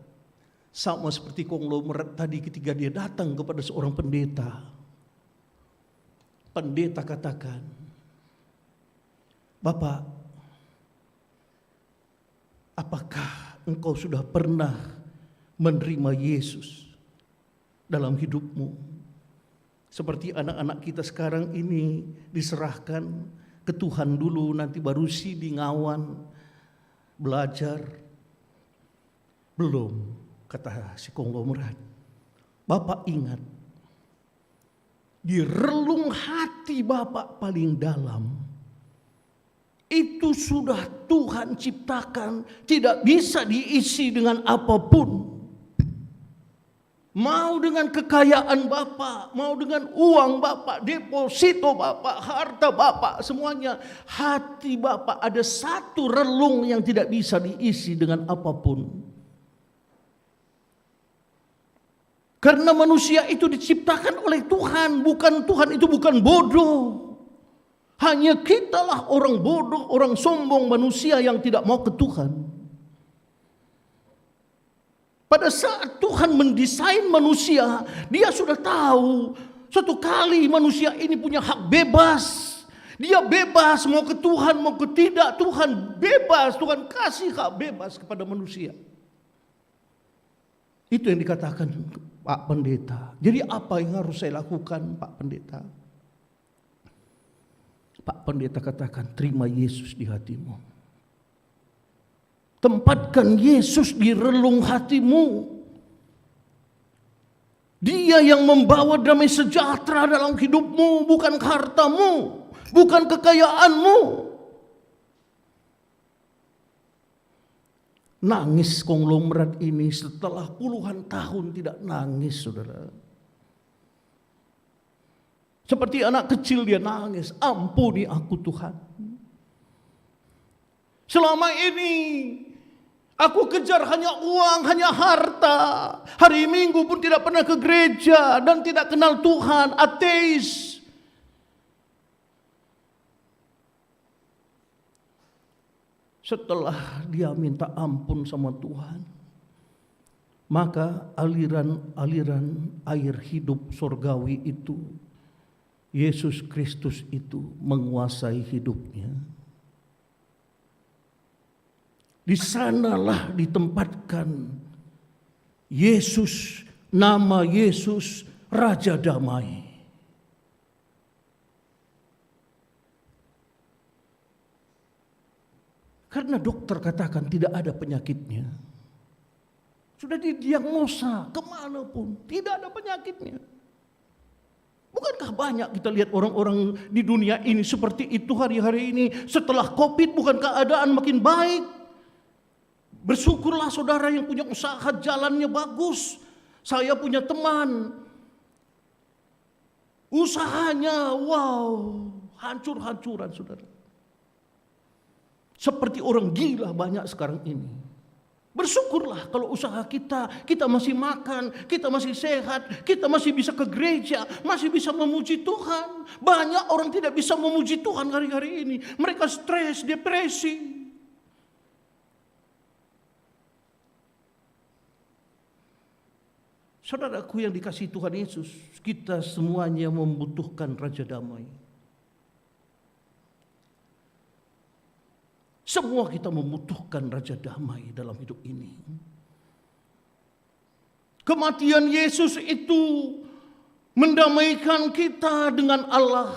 Sama seperti konglomerat tadi ketika dia datang kepada seorang pendeta. Pendeta katakan, Bapak, apakah engkau sudah pernah menerima Yesus dalam hidupmu? Seperti anak-anak kita sekarang ini diserahkan ke Tuhan dulu, nanti baru di ngawan, belajar. Belum, kata si konglomerat. Bapak ingat, di relung hati Bapak paling dalam, itu sudah Tuhan ciptakan, tidak bisa diisi dengan apapun. Mau dengan kekayaan Bapak, mau dengan uang Bapak, deposito Bapak, harta Bapak, semuanya. Hati Bapak ada satu relung yang tidak bisa diisi dengan apapun. Karena manusia itu diciptakan oleh Tuhan, bukan Tuhan itu bukan bodoh. Hanya kitalah orang bodoh, orang sombong, manusia yang tidak mau ke Tuhan. Pada saat Tuhan mendesain manusia, dia sudah tahu suatu kali manusia ini punya hak bebas. Dia bebas mau ke Tuhan, mau ke tidak. Tuhan bebas, Tuhan kasih hak bebas kepada manusia. Itu yang dikatakan Pak Pendeta. Jadi apa yang harus saya lakukan, Pak Pendeta? Pak Pendeta katakan, terima Yesus di hatimu. Tempatkan Yesus di relung hatimu. Dia yang membawa damai sejahtera dalam hidupmu, bukan hartamu, bukan kekayaanmu. Nangis konglomerat ini setelah puluhan tahun tidak nangis, saudara. Seperti anak kecil dia nangis, ampuni aku Tuhan. Selama ini aku kejar hanya uang, hanya harta. Hari Minggu pun tidak pernah ke gereja dan tidak kenal Tuhan, ateis. Setelah dia minta ampun sama Tuhan, maka aliran-aliran air hidup surgawi itu Yesus Kristus itu menguasai hidupnya. Di sanalah ditempatkan Yesus, nama Yesus Raja Damai. Karena dokter katakan tidak ada penyakitnya. Sudah didiagnosa kemanapun, tidak ada penyakitnya. Bukankah banyak kita lihat orang-orang di dunia ini seperti itu hari-hari ini. Setelah COVID bukankah keadaan makin baik? Bersyukurlah saudara yang punya usaha jalannya bagus. Saya punya teman, usahanya wow, hancur-hancuran saudara. Seperti orang gila banyak sekarang ini. Bersyukurlah kalau usaha kita masih makan, kita masih sehat, kita masih bisa ke gereja, masih bisa memuji Tuhan. Banyak orang tidak bisa memuji Tuhan hari-hari ini. Mereka stres, depresi. Saudaraku yang dikasihi Tuhan Yesus, kita semuanya membutuhkan Raja Damai. Semua kita membutuhkan Raja Damai dalam hidup ini. Kematian Yesus itu mendamaikan kita dengan Allah.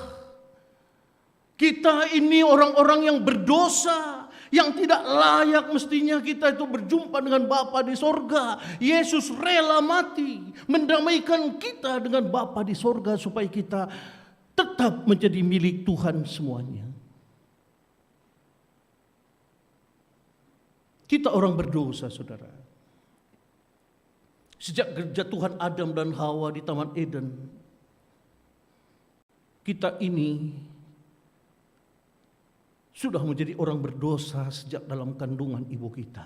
Kita ini orang-orang yang berdosa, yang tidak layak mestinya kita itu berjumpa dengan Bapa di sorga. Yesus rela mati, mendamaikan kita dengan Bapa di sorga supaya kita tetap menjadi milik Tuhan semuanya. Kita orang berdosa, saudara. Sejak kejatuhan Adam dan Hawa di Taman Eden, kita ini sudah menjadi orang berdosa sejak dalam kandungan ibu kita.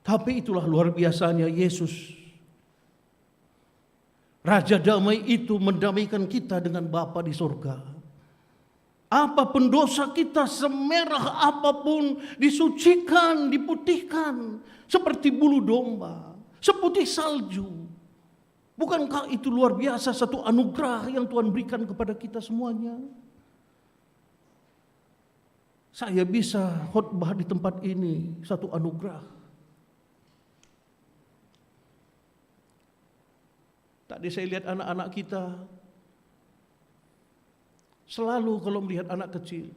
Tapi itulah luar biasanya Yesus. Raja Damai itu mendamaikan kita dengan Bapa di sorga. Apapun dosa kita, semerah apapun, disucikan, diputihkan seperti bulu domba, seputih salju. Bukankah itu luar biasa satu anugerah yang Tuhan berikan kepada kita semuanya? Saya bisa khotbah di tempat ini, satu anugerah. Tadi saya lihat anak-anak kita, selalu kalau melihat anak kecil,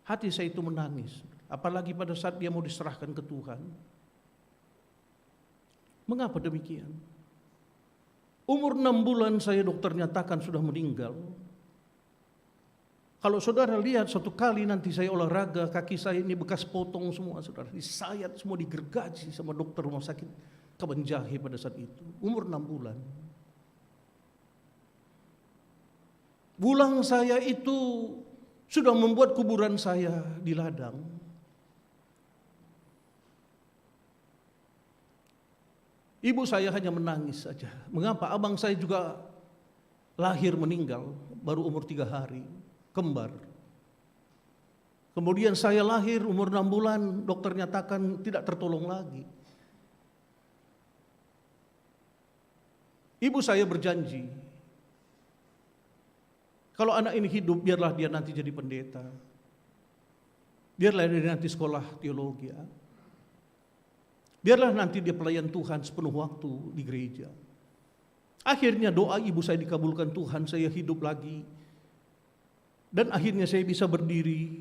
hati saya itu menangis. Apalagi pada saat dia mau diserahkan ke Tuhan. Mengapa demikian? Umur 6 bulan saya dokter nyatakan sudah meninggal. Kalau saudara lihat suatu kali nanti saya olahraga, kaki saya ini bekas potong semua saudara. Disayat semua, digergaji sama dokter rumah sakit Kabanjahe pada saat itu. Umur 6 bulan. Bulang saya itu sudah membuat kuburan saya di ladang. Ibu saya hanya menangis saja. Mengapa? Abang saya juga lahir meninggal, baru umur 3 hari, kembar. Kemudian saya lahir umur 6 bulan, dokter nyatakan tidak tertolong lagi. Ibu saya berjanji, kalau anak ini hidup, biarlah dia nanti jadi pendeta. Biarlah dia nanti sekolah teologi. Biarlah nanti dia pelayan Tuhan sepenuh waktu di gereja. Akhirnya doa ibu saya dikabulkan Tuhan, saya hidup lagi. Dan akhirnya saya bisa berdiri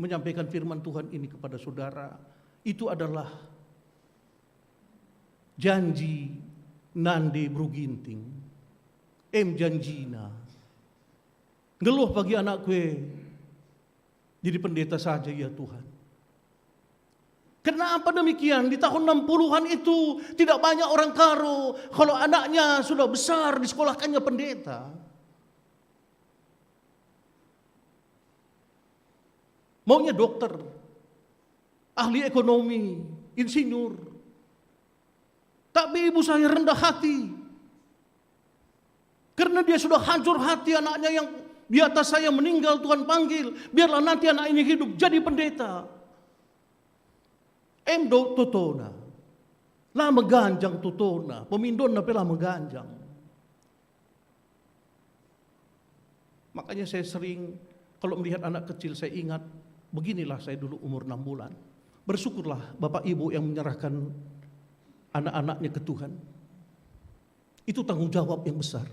menyampaikan firman Tuhan ini kepada saudara. Itu adalah janji Nande Bruginting. Janjina. Ngeluh bagi anak gue, jadi pendeta saja ya Tuhan. Kenapa demikian? Di tahun 60-an itu tidak banyak orang karo. Kalau anaknya sudah besar, disekolahkannya pendeta. Maunya dokter, ahli ekonomi, insinyur. Tapi ibu saya rendah hati. Karena dia sudah hancur hati anaknya yang di atas saya meninggal, Tuhan panggil. Biarlah nanti anak ini hidup jadi pendeta. Emdo totona. Lama ganjang totona. Pemindon na pela mengganjang. Makanya saya sering kalau melihat anak kecil saya ingat, beginilah saya dulu umur 6 bulan. Bersyukurlah Bapak Ibu yang menyerahkan anak-anaknya ke Tuhan. Itu tanggung jawab yang besar.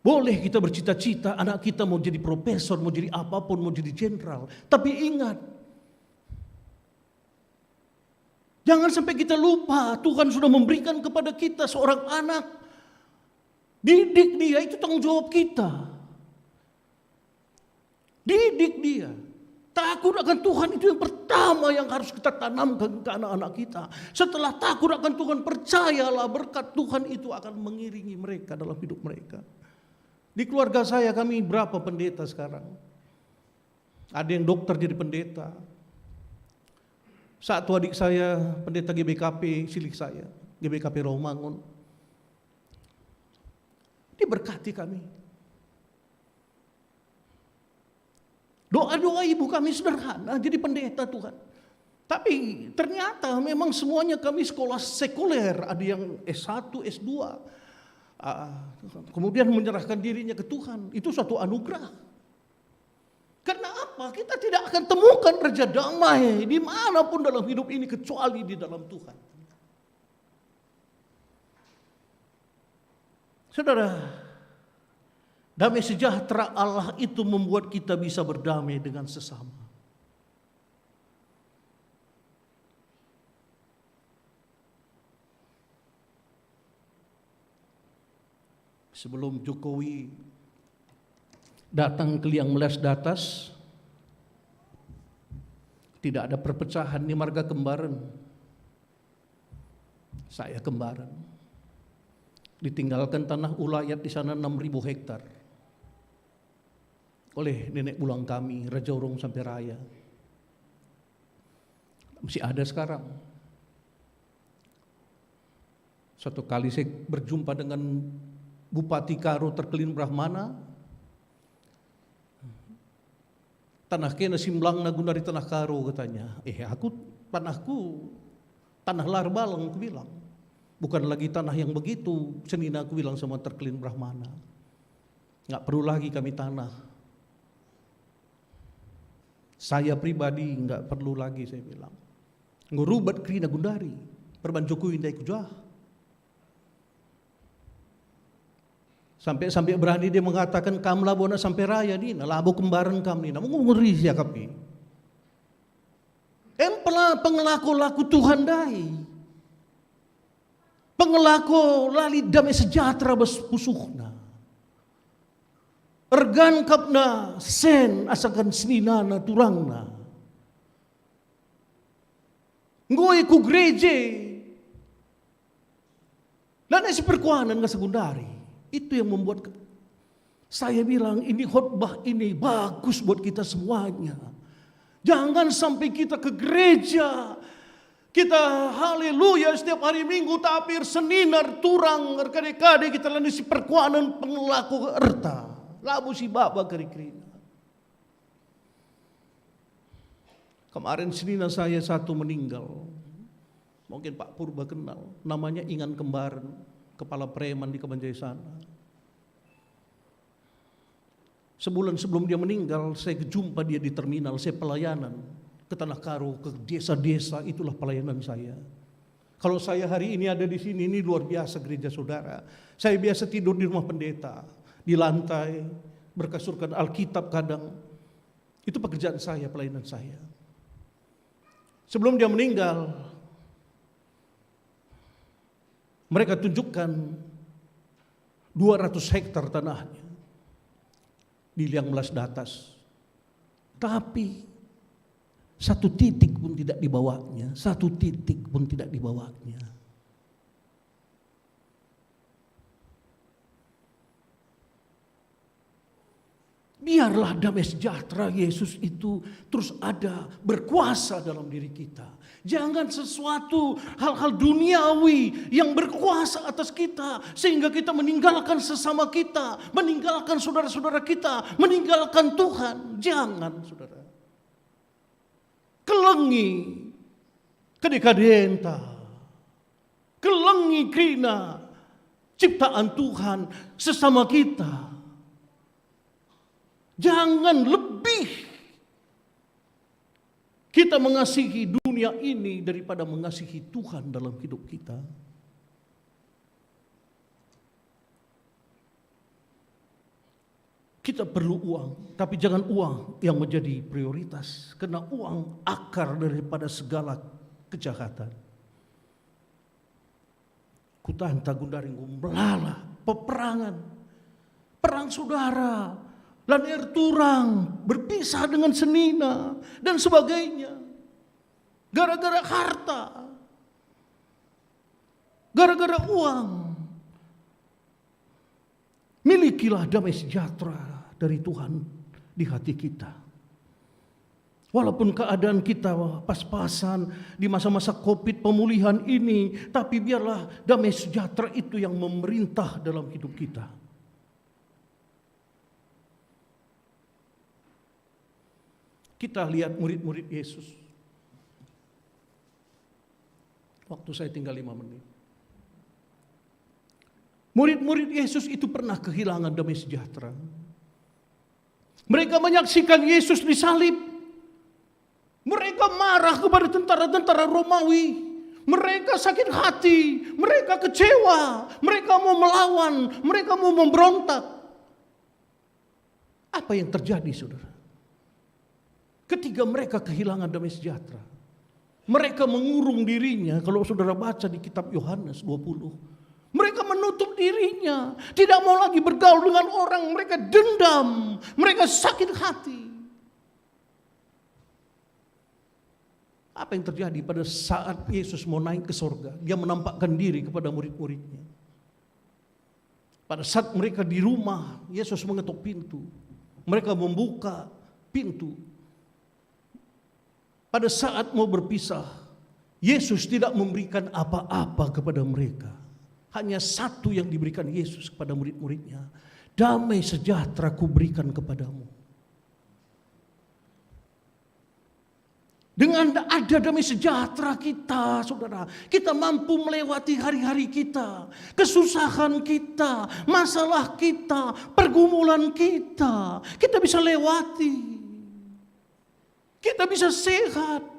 Boleh kita bercita-cita anak kita mau jadi profesor, mau jadi apapun, mau jadi jenderal. Tapi ingat, jangan sampai kita lupa Tuhan sudah memberikan kepada kita seorang anak. Didik dia, itu tanggung jawab kita. Didik dia. Takut akan Tuhan itu yang pertama yang harus kita tanamkan ke anak-anak kita. Setelah takut akan Tuhan, percayalah berkat Tuhan itu akan mengiringi mereka dalam hidup mereka. Di keluarga saya kami berapa pendeta sekarang? Ada yang dokter jadi pendeta. Satu adik saya pendeta GBKP cilik saya, GBKP Rawamangun. Diberkati kami. Doa-doa ibu kami sederhana jadi pendeta Tuhan. Tapi ternyata memang semuanya kami sekolah sekuler, ada yang S1, S2. Kemudian menyerahkan dirinya ke Tuhan, itu suatu anugerah. Karena apa? Kita tidak akan temukan raja damai dimanapun dalam hidup ini kecuali di dalam Tuhan. Saudara, damai sejahtera Allah itu membuat kita bisa berdamai dengan sesama. Sebelum Jokowi datang ke Liang Melas Datas, tidak ada perpecahan di Marga Kembaran. Saya Kembaran. Ditinggalkan tanah ulayat di sana 6.000 hektar oleh nenek bulang kami, Raja Urung sampai Raya. Masih ada sekarang. Suatu kali saya berjumpa dengan Bupati Karo Terkelin Brahmana. Tanah kena simblang nagun dari tanah Karo katanya. Tanahku tanah Larbalang aku bilang. Bukan lagi tanah yang begitu, senina aku bilang sama Terkelin Brahmana. Nggak perlu lagi kami tanah. Saya pribadi nggak perlu lagi saya bilang. Ngurubat Krina Gundari, perban Jokowi indai kujah. Sampai berani dia mengatakan kamla bona sampai raya ni, nalabo kembaran kami, namun ngeri siya kapi. Empela pengelaku-laku Tuhan dai. Pengelaku lali damai sejahtera bespusuhna. Ergan kapna sen asakan seninana turangna. Ngoy ku gereje. Lana si perkuanan nga segundari. Itu yang membuat saya bilang ini khotbah ini bagus buat kita semuanya. Jangan sampai kita ke gereja, kita haleluya setiap hari Minggu tapir seninar turang kade-kade kita lani si perkuanan pengelaku erta. Labu si baba keri-kerina. Kemarin senina saya satu meninggal. Mungkin Pak Purba kenal, namanya Ingan Kembaran. Kepala preman di Kabanjai sana. Sebulan sebelum dia meninggal, saya jumpa dia di terminal, saya pelayanan ke Tanah Karo, ke desa-desa, itulah pelayanan saya. Kalau saya hari ini ada di sini, ini luar biasa gereja saudara. Saya biasa tidur di rumah pendeta, di lantai, berkasurkan Alkitab kadang. Itu pekerjaan saya, pelayanan saya. Sebelum dia meninggal, mereka tunjukkan 200 hektar tanahnya di Liang Melas Datas. Tapi satu titik pun tidak dibawanya, satu titik pun tidak dibawanya. Biarlah damai sejahtera Yesus itu terus ada, berkuasa dalam diri kita. Jangan sesuatu hal-hal duniawi yang berkuasa atas kita sehingga kita meninggalkan sesama kita, meninggalkan saudara-saudara kita, meninggalkan Tuhan. Jangan, saudara. Kelengi kedekadenta, kelengi krina, ciptaan Tuhan, sesama kita. Jangan lebih kita mengasihi dunia ini daripada mengasihi Tuhan dalam hidup kita. Kita perlu uang, tapi jangan uang yang menjadi prioritas. Karena uang akar daripada segala kejahatan. Kutan tagundaring gumblala, peperangan, perang saudara, lan turang, berpisah dengan senina, dan sebagainya. Gara-gara harta, gara-gara uang. Milikilah damai sejahtera dari Tuhan di hati kita. Walaupun keadaan kita pas-pasan di masa-masa COVID pemulihan ini, tapi biarlah damai sejahtera itu yang memerintah dalam hidup kita. Kita lihat murid-murid Yesus. Waktu saya tinggal 5 menit. Murid-murid Yesus itu pernah kehilangan damai sejahtera. Mereka menyaksikan Yesus disalib. Mereka marah kepada tentara-tentara Romawi. Mereka sakit hati. Mereka kecewa. Mereka mau melawan. Mereka mau memberontak. Apa yang terjadi, saudara? Ketika mereka kehilangan damai sejahtera, mereka mengurung dirinya. Kalau saudara baca di kitab Yohanes 20, mereka menutup dirinya, tidak mau lagi bergaul dengan orang. Mereka dendam, mereka sakit hati. Apa yang terjadi pada saat Yesus mau naik ke sorga? Dia menampakkan diri kepada murid-muridnya. Pada saat mereka di rumah, Yesus mengetuk pintu. Mereka membuka pintu. Pada saat mau berpisah, Yesus tidak memberikan apa-apa kepada mereka. Hanya satu yang diberikan Yesus kepada murid-muridnya. Damai sejahtera kuberikan kepadamu. Dengan ada damai sejahtera kita, saudara, kita mampu melewati hari-hari kita, kesusahan kita, masalah kita, pergumulan kita. Kita bisa lewati. Kita bisa sehat.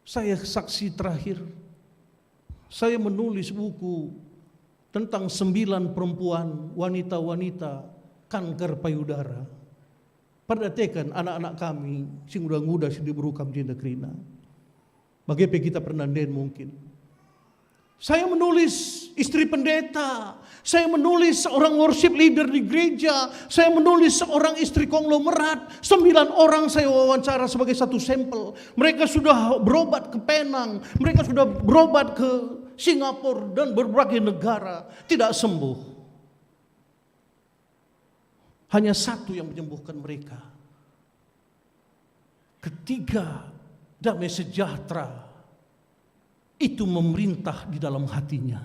Saya saksi terakhir, saya menulis buku tentang 9 perempuan, wanita-wanita kanker payudara. Perhatikan anak-anak kami, sing udah sing diberukam di negrina. Bagaimana kita pernah den mungkin. Saya menulis istri pendeta, saya menulis seorang worship leader di gereja, saya menulis seorang istri konglomerat, 9 orang saya wawancara sebagai satu sampel. Mereka sudah berobat ke Penang, mereka sudah berobat ke Singapura dan berbagai negara, tidak sembuh. Hanya satu yang menyembuhkan mereka. Ketiga, damai sejahtera itu memerintah di dalam hatinya.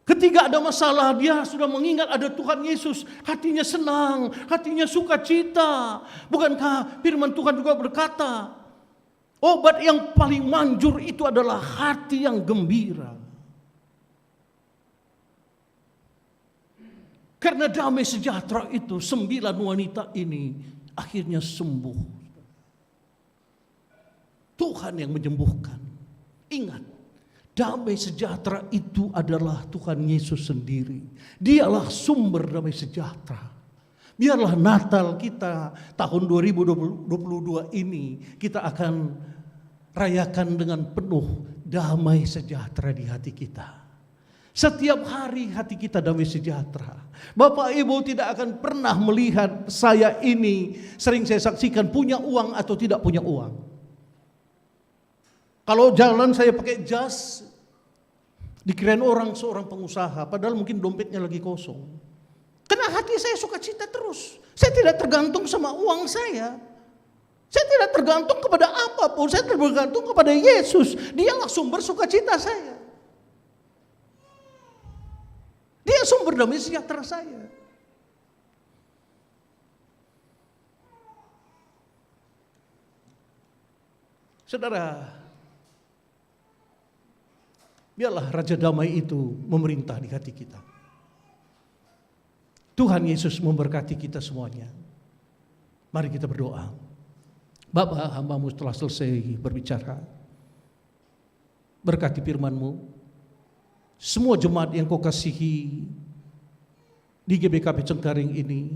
Ketika ada masalah, dia sudah mengingat ada Tuhan Yesus. Hatinya senang, hatinya sukacita. Bukankah firman Tuhan juga berkata, obat yang paling manjur itu adalah hati yang gembira. Karena damai sejahtera itu, 9 wanita ini akhirnya sembuh. Tuhan yang menyembuhkan. Ingat, damai sejahtera itu adalah Tuhan Yesus sendiri. Dialah sumber damai sejahtera. Biarlah Natal kita tahun 2022 ini kita akan rayakan dengan penuh damai sejahtera di hati kita. Setiap hari hati kita damai sejahtera. Bapak Ibu tidak akan pernah melihat saya ini, sering saya saksikan, punya uang atau tidak punya uang. Kalau jalan saya pakai jas, dikirain orang seorang pengusaha, padahal mungkin dompetnya lagi kosong. Karena hati saya sukacita terus. Saya tidak tergantung sama uang saya. Saya tidak tergantung kepada apapun, saya tergantung kepada Yesus. Dialah sumber sukacita saya. Dia sumber damai sejahtera saya. Saudara, biarlah Raja Damai itu memerintah di hati kita. Tuhan Yesus memberkati kita semuanya. Mari kita berdoa. Bapa, hamba-Mu telah selesai berbicara. Berkati firman-Mu. Semua jemaat yang Kau kasihi di GBKP Cengkaring ini,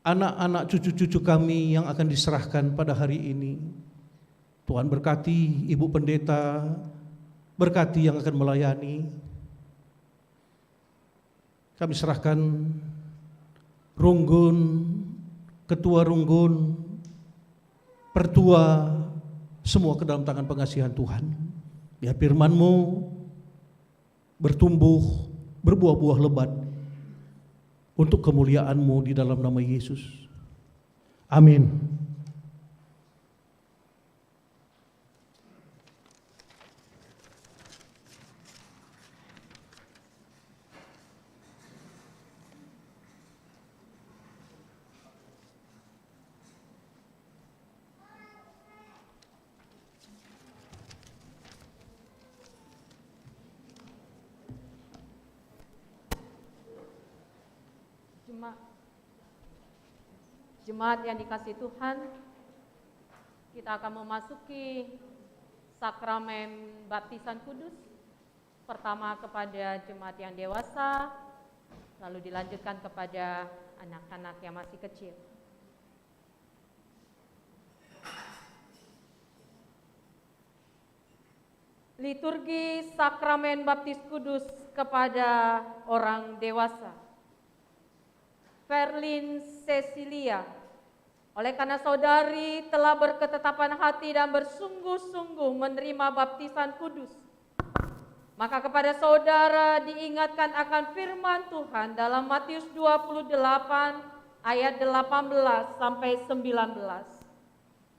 anak-anak cucu-cucu kami yang akan diserahkan pada hari ini, Tuhan berkati Ibu Pendeta, berkati yang akan melayani. Kami serahkan Runggun, Ketua Runggun, Pertua, semua ke dalam tangan pengasihan Tuhan. Biar firman-Mu bertumbuh, berbuah-buah lebat untuk kemuliaan-Mu di dalam nama Yesus. Amin. Jemaat yang dikasihi Tuhan, kita akan memasuki sakramen baptisan kudus. Pertama kepada jemaat yang dewasa, lalu dilanjutkan kepada anak-anak yang masih kecil. Liturgi sakramen baptis kudus kepada orang dewasa. Verlin Cecilia, oleh karena saudari telah berketetapan hati dan bersungguh-sungguh menerima baptisan kudus, maka kepada saudara diingatkan akan firman Tuhan dalam Matius 28 ayat 18 sampai 19.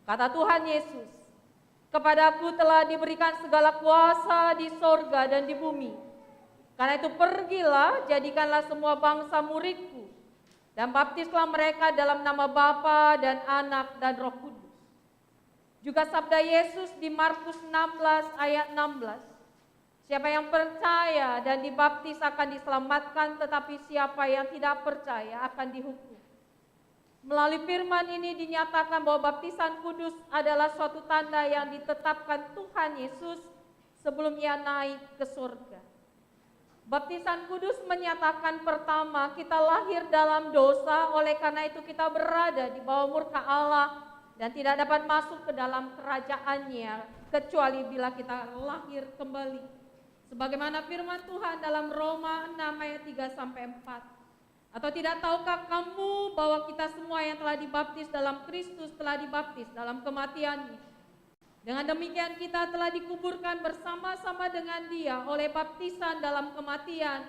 Kata Tuhan Yesus, "Kepadaku telah diberikan segala kuasa di sorga dan di bumi. Karena itu pergilah, jadikanlah semua bangsa muridku, dan baptislah mereka dalam nama Bapa dan Anak dan Roh Kudus." Juga sabda Yesus di Markus 16 ayat 16. "Siapa yang percaya dan dibaptis akan diselamatkan, tetapi siapa yang tidak percaya akan dihukum." Melalui firman ini dinyatakan bahwa baptisan kudus adalah suatu tanda yang ditetapkan Tuhan Yesus sebelum Ia naik ke surga. Baptisan kudus menyatakan pertama, kita lahir dalam dosa, oleh karena itu kita berada di bawah murka Allah dan tidak dapat masuk ke dalam kerajaan-Nya kecuali bila kita lahir kembali. Sebagaimana firman Tuhan dalam Roma 6 ayat 3 sampai 4. "Atau tidak tahukah kamu bahwa kita semua yang telah dibaptis dalam Kristus telah dibaptis dalam kematian-Nya? Dengan demikian kita telah dikuburkan bersama-sama dengan Dia oleh baptisan dalam kematian,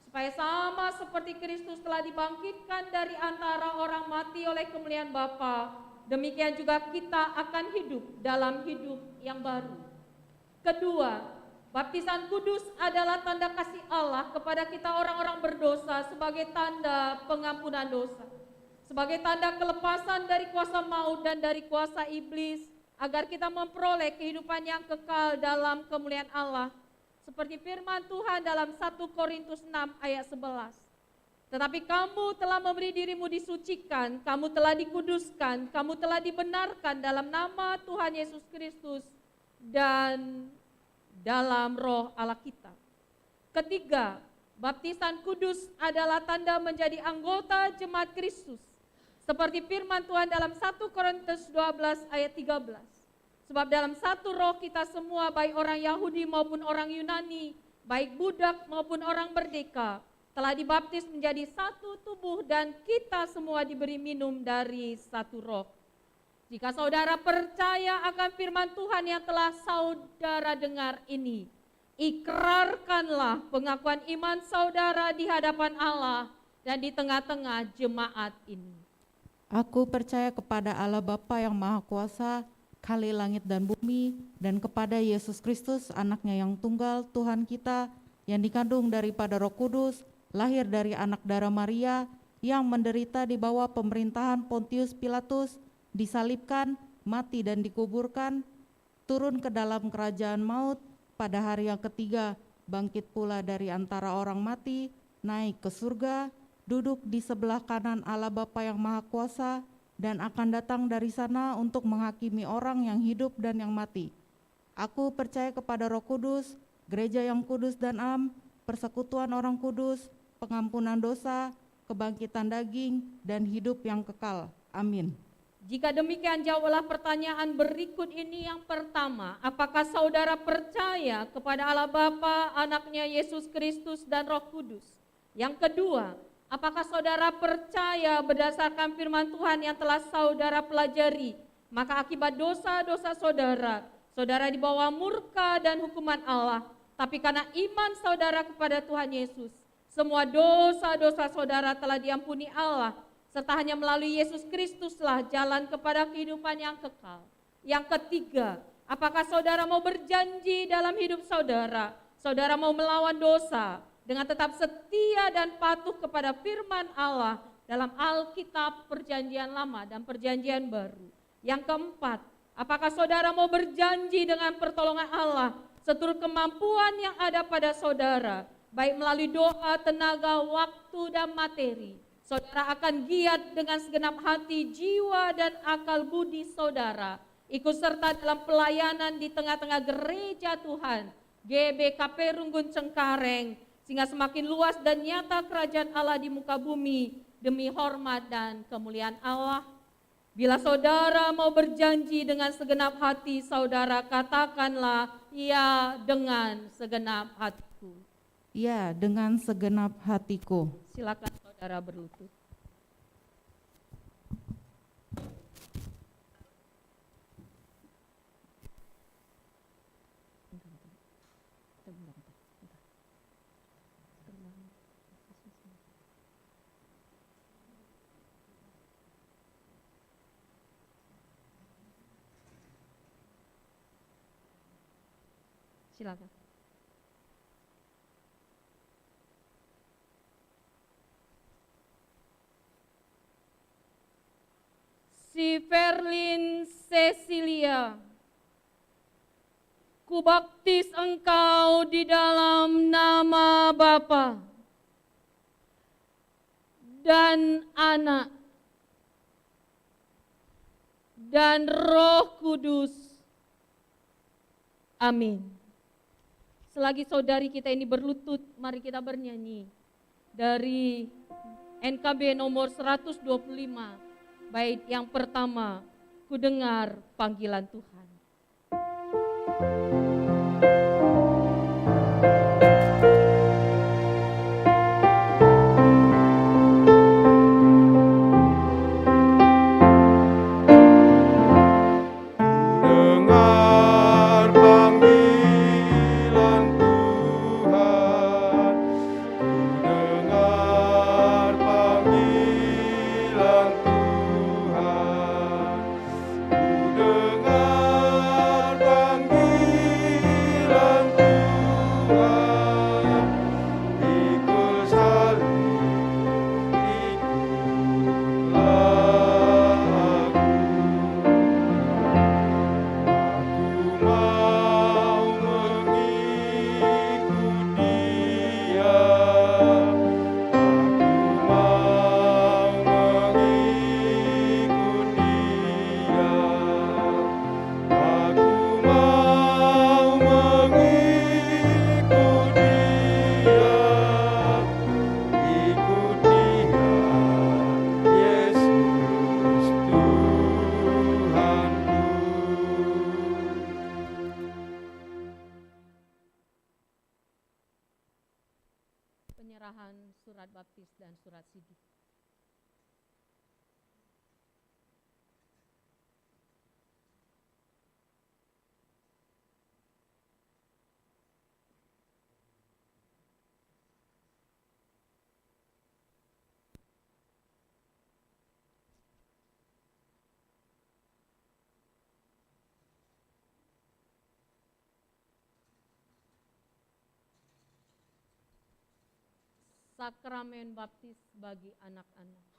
supaya sama seperti Kristus telah dibangkitkan dari antara orang mati oleh kemuliaan Bapa, demikian juga kita akan hidup dalam hidup yang baru." Kedua, baptisan kudus adalah tanda kasih Allah kepada kita orang-orang berdosa sebagai tanda pengampunan dosa, sebagai tanda kelepasan dari kuasa maut dan dari kuasa iblis, agar kita memperoleh kehidupan yang kekal dalam kemuliaan Allah. Seperti firman Tuhan dalam 1 Korintus 6 ayat 11. "Tetapi kamu telah memberi dirimu disucikan, kamu telah dikuduskan, kamu telah dibenarkan dalam nama Tuhan Yesus Kristus dan dalam roh Allah kita." Ketiga, baptisan kudus adalah tanda menjadi anggota jemaat Kristus. Seperti firman Tuhan dalam 1 Korintus 12 ayat 13. "Sebab dalam satu roh kita semua, baik orang Yahudi maupun orang Yunani, baik budak maupun orang merdeka, telah dibaptis menjadi satu tubuh dan kita semua diberi minum dari satu roh." Jika saudara percaya akan firman Tuhan yang telah saudara dengar ini, ikrarkanlah pengakuan iman saudara di hadapan Allah dan di tengah-tengah jemaat ini. "Aku percaya kepada Allah Bapa yang Maha Kuasa, Khali langit dan bumi, dan kepada Yesus Kristus, anaknya yang tunggal, Tuhan kita, yang dikandung daripada Roh Kudus, lahir dari anak darah Maria, yang menderita di bawah pemerintahan Pontius Pilatus, disalibkan, mati dan dikuburkan, turun ke dalam kerajaan maut, pada hari yang ketiga bangkit pula dari antara orang mati, naik ke surga, duduk di sebelah kanan Allah Bapa yang Maha Kuasa, dan akan datang dari sana untuk menghakimi orang yang hidup dan yang mati. Aku percaya kepada Roh Kudus, gereja yang kudus dan am, persekutuan orang kudus, pengampunan dosa, kebangkitan daging, dan hidup yang kekal. Amin. Jika demikian, jawablah pertanyaan berikut ini. Yang pertama, apakah saudara percaya kepada Allah Bapa, Anaknya Yesus Kristus, dan Roh Kudus? Yang kedua, apakah saudara percaya berdasarkan firman Tuhan yang telah saudara pelajari, maka akibat dosa-dosa saudara, saudara dibawa murka dan hukuman Allah, tapi karena iman saudara kepada Tuhan Yesus, semua dosa-dosa saudara telah diampuni Allah, serta hanya melalui Yesus Kristuslah jalan kepada kehidupan yang kekal. Yang ketiga, apakah saudara mau berjanji dalam hidup saudara, saudara mau melawan dosa dengan tetap setia dan patuh kepada firman Allah dalam Alkitab Perjanjian Lama dan Perjanjian Baru. Yang keempat, apakah saudara mau berjanji dengan pertolongan Allah seturut kemampuan yang ada pada saudara, baik melalui doa, tenaga, waktu, dan materi. Saudara akan giat dengan segenap hati, jiwa, dan akal budi saudara, ikut serta dalam pelayanan di tengah-tengah gereja Tuhan, GBKP Runggun Cengkareng, sehingga semakin luas dan nyata kerajaan Allah di muka bumi, demi hormat dan kemuliaan Allah. Bila saudara mau berjanji dengan segenap hati, saudara katakanlah, ya dengan segenap hatiku. Ya, dengan segenap hatiku. Silakan saudara berlutut. Silakan. Si Verlin Cecilia, kubaptis engkau di dalam nama Bapa dan Anak dan Roh Kudus. Amin. Selagi saudari kita ini berlutut, mari kita bernyanyi dari NKB nomor 125. Bait yang pertama, ku dengar panggilan Tuhan. Dengar panggilan Tuhan, ku dengar panggilan Tuhan, ku dengar panggilan Tuhan, ikut salib, ikutlah aku. Aku mau mengikut Dia, aku mau mengikut Dia, aku mau mengikut Dia, ikut Dia, Yesus Tuhanku. Penyerahan surat baptis dan surat sidik. Sakramen baptis bagi anak-anak.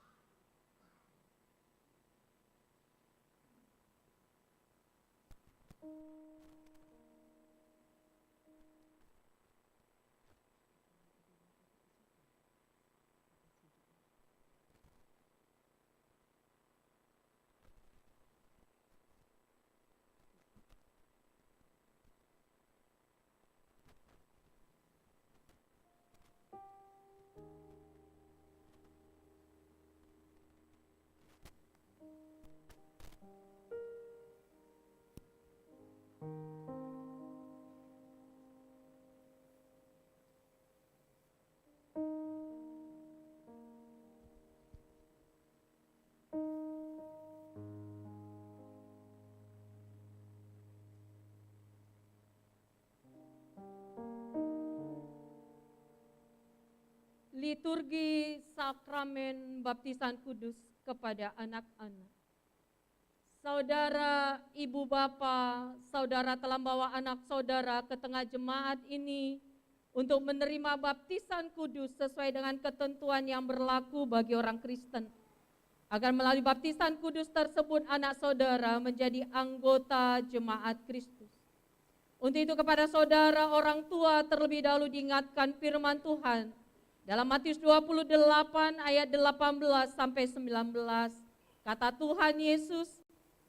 Liturgi sakramen baptisan kudus kepada anak-anak. Saudara, ibu bapa, saudara telah membawa anak saudara ke tengah jemaat ini untuk menerima baptisan kudus sesuai dengan ketentuan yang berlaku bagi orang Kristen. Agar melalui baptisan kudus tersebut anak saudara menjadi anggota jemaat Kristus. Untuk itu kepada saudara orang tua terlebih dahulu diingatkan firman Tuhan dalam Matius 28 ayat 18 sampai 19. Kata Tuhan Yesus,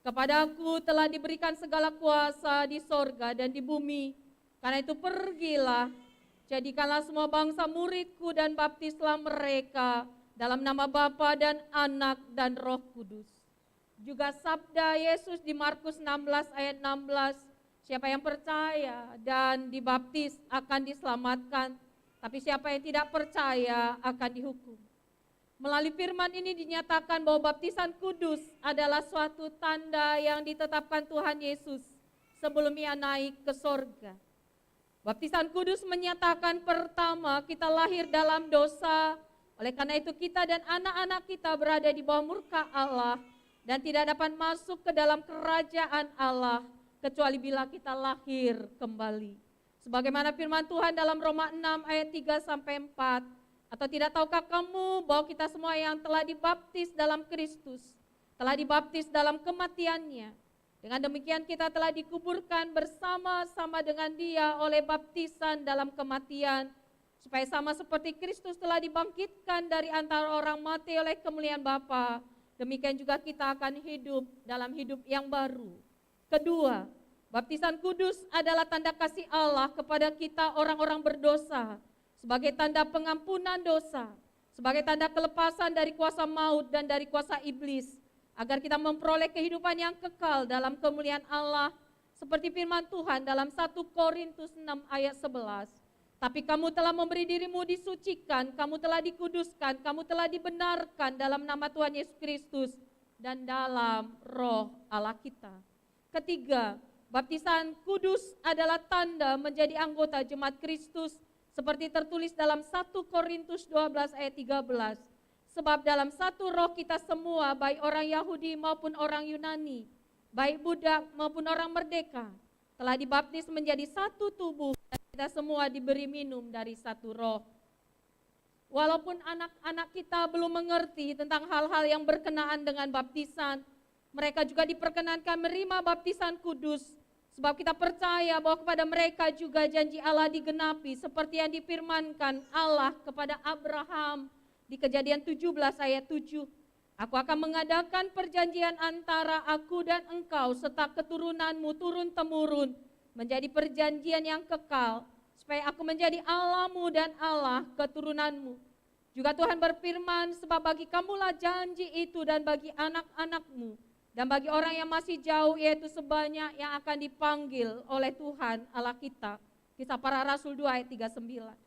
"Kepadaku telah diberikan segala kuasa di sorga dan di bumi. Karena itu pergilah, jadikanlah semua bangsa muridku dan baptislah mereka dalam nama Bapa dan Anak dan Roh Kudus." Juga sabda Yesus di Markus 16 ayat 16, "Siapa yang percaya dan dibaptis akan diselamatkan, tapi siapa yang tidak percaya akan dihukum." Melalui firman ini dinyatakan bahwa baptisan kudus adalah suatu tanda yang ditetapkan Tuhan Yesus sebelum Ia naik ke sorga. Baptisan kudus menyatakan pertama kita lahir dalam dosa, oleh karena itu kita dan anak-anak kita berada di bawah murka Allah dan tidak dapat masuk ke dalam kerajaan Allah kecuali bila kita lahir kembali. Sebagaimana firman Tuhan dalam Roma 6 ayat 3 sampai 4, "Atau tidak tahukah kamu bahwa kita semua yang telah dibaptis dalam Kristus, telah dibaptis dalam kematiannya. Dengan demikian kita telah dikuburkan bersama-sama dengan Dia oleh baptisan dalam kematian, supaya sama seperti Kristus telah dibangkitkan dari antara orang mati oleh kemuliaan Bapa, demikian juga kita akan hidup dalam hidup yang baru." Kedua, baptisan kudus adalah tanda kasih Allah kepada kita orang-orang berdosa, sebagai tanda pengampunan dosa, sebagai tanda kelepasan dari kuasa maut dan dari kuasa iblis, agar kita memperoleh kehidupan yang kekal dalam kemuliaan Allah, seperti firman Tuhan dalam 1 Korintus 6 ayat 11. "Tapi kamu telah memberi dirimu disucikan, kamu telah dikuduskan, kamu telah dibenarkan dalam nama Tuhan Yesus Kristus dan dalam roh Allah kita." Ketiga, baptisan kudus adalah tanda menjadi anggota jemaat Kristus seperti tertulis dalam 1 Korintus 12 ayat 13. "Sebab dalam satu roh kita semua, baik orang Yahudi maupun orang Yunani, baik budak maupun orang merdeka, telah dibaptis menjadi satu tubuh dan kita semua diberi minum dari satu roh." Walaupun anak-anak kita belum mengerti tentang hal-hal yang berkenaan dengan baptisan, mereka juga diperkenankan menerima baptisan kudus, sebab kita percaya bahwa kepada mereka juga janji Allah digenapi seperti yang difirmankan Allah kepada Abraham di Kejadian 17 ayat 7. "Aku akan mengadakan perjanjian antara aku dan engkau serta keturunanmu turun-temurun menjadi perjanjian yang kekal, supaya aku menjadi Allahmu dan Allah keturunanmu." Juga Tuhan berfirman, "Sebab bagi kamulah janji itu dan bagi anak-anakmu, dan bagi orang yang masih jauh, yaitu sebanyak yang akan dipanggil oleh Tuhan Allah kita." Kisah Para Rasul 2 ayat 39.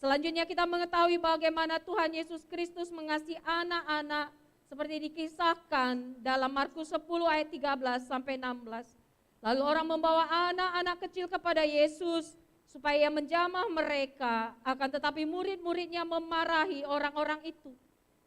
Selanjutnya kita mengetahui bagaimana Tuhan Yesus Kristus mengasihi anak-anak seperti dikisahkan dalam Markus 10 ayat 13 sampai 16. Lalu orang membawa anak-anak kecil kepada Yesus supaya ia menjamah mereka, akan tetapi murid-muridnya memarahi orang-orang itu.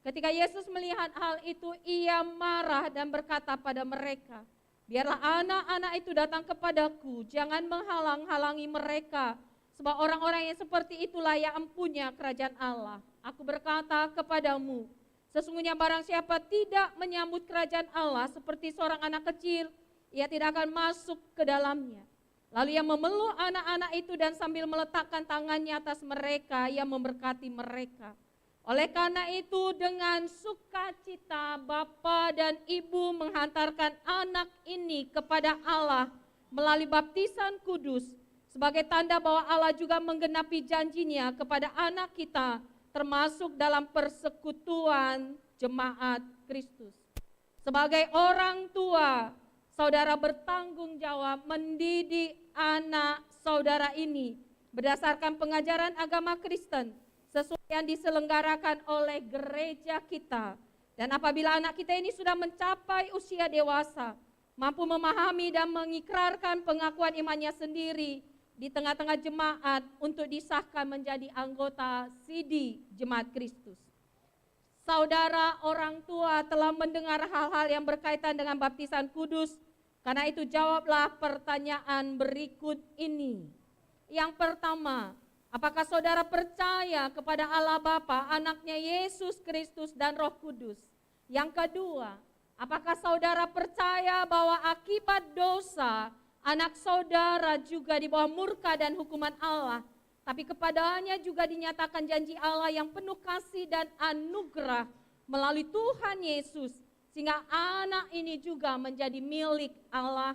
Ketika Yesus melihat hal itu, Ia marah dan berkata pada mereka, "Biarlah anak-anak itu datang kepadaku, jangan menghalang-halangi mereka, sebab orang-orang yang seperti itulah yang empunya kerajaan Allah. Aku berkata kepadamu, sesungguhnya barang siapa tidak menyambut kerajaan Allah seperti seorang anak kecil, ia tidak akan masuk ke dalamnya. Lalu ia memeluk anak-anak itu dan sambil meletakkan tangannya atas mereka, ia memberkati mereka. Oleh karena itu dengan sukacita Bapa dan Ibu menghantarkan anak ini kepada Allah melalui baptisan kudus sebagai tanda bahwa Allah juga menggenapi janjinya kepada anak kita termasuk dalam persekutuan jemaat Kristus. Sebagai orang tua, saudara bertanggung jawab mendidik anak saudara ini berdasarkan pengajaran agama Kristen sesuai yang diselenggarakan oleh gereja kita. Dan apabila anak kita ini sudah mencapai usia dewasa, mampu memahami dan mengikrarkan pengakuan imannya sendiri di tengah-tengah jemaat untuk disahkan menjadi anggota CD Jemaat Kristus. Saudara orang tua telah mendengar hal-hal yang berkaitan dengan baptisan kudus, karena itu jawablah pertanyaan berikut ini. Yang pertama, apakah saudara percaya kepada Allah Bapa, anaknya Yesus Kristus dan Roh Kudus? Yang kedua, apakah saudara percaya bahwa akibat dosa, anak saudara juga di bawah murka dan hukuman Allah, tapi kepadanya juga dinyatakan janji Allah yang penuh kasih dan anugerah melalui Tuhan Yesus, sehingga anak ini juga menjadi milik Allah?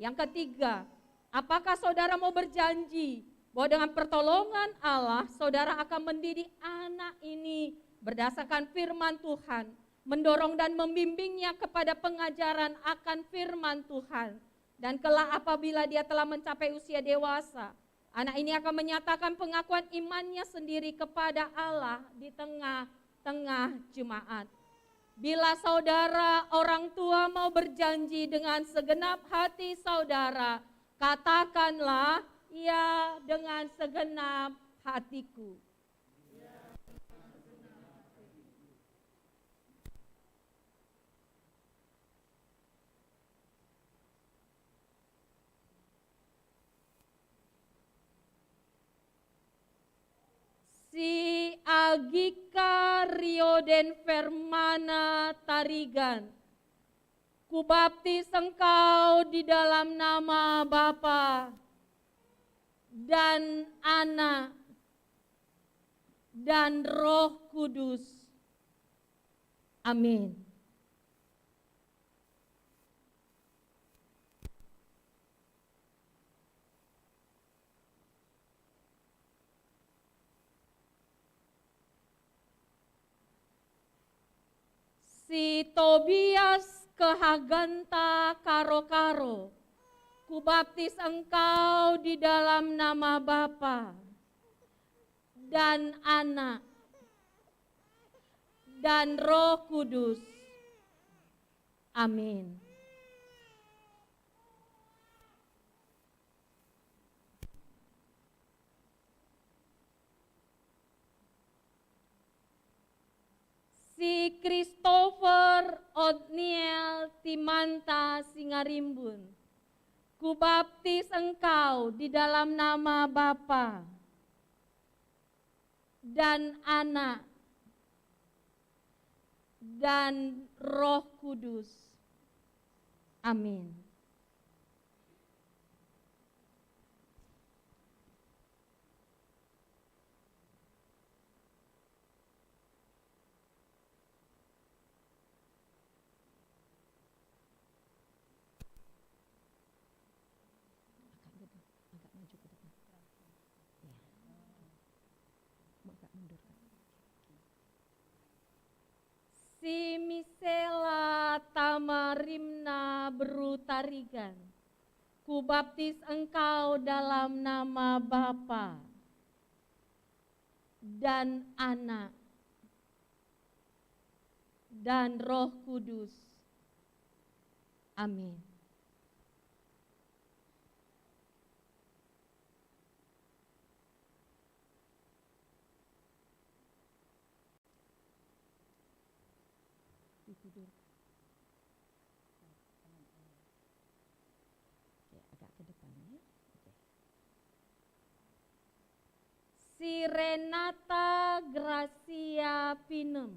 Yang ketiga, apakah saudara mau berjanji bahwa dengan pertolongan Allah, saudara akan mendidik anak ini berdasarkan firman Tuhan, mendorong dan membimbingnya kepada pengajaran akan firman Tuhan, dan kelak apabila dia telah mencapai usia dewasa, anak ini akan menyatakan pengakuan imannya sendiri kepada Allah di tengah-tengah jemaat. Bila saudara orang tua mau berjanji dengan segenap hati saudara, katakanlah, ya, dengan segenap hatiku. Si Agika Rioden Fermana Tarigan, kubaptis engkau di dalam nama Bapa dan Anak dan Roh Kudus. Amin. Si Tobias Kehaganta Karo-Karo, kubaptis engkau di dalam nama Bapa dan Anak dan Roh Kudus. Amin. Si Christopher Otniel Timanta Singarimbun, kubaptis engkau di dalam nama Bapa dan Anak dan Roh Kudus. Amin. Si Misela Tamarimna Berutarigan, kubaptis engkau dalam nama Bapa dan Anak dan Roh Kudus. Amin. Tidur. Oke, agak ke depan ya. Oke. Si Renata Gracia Pinem,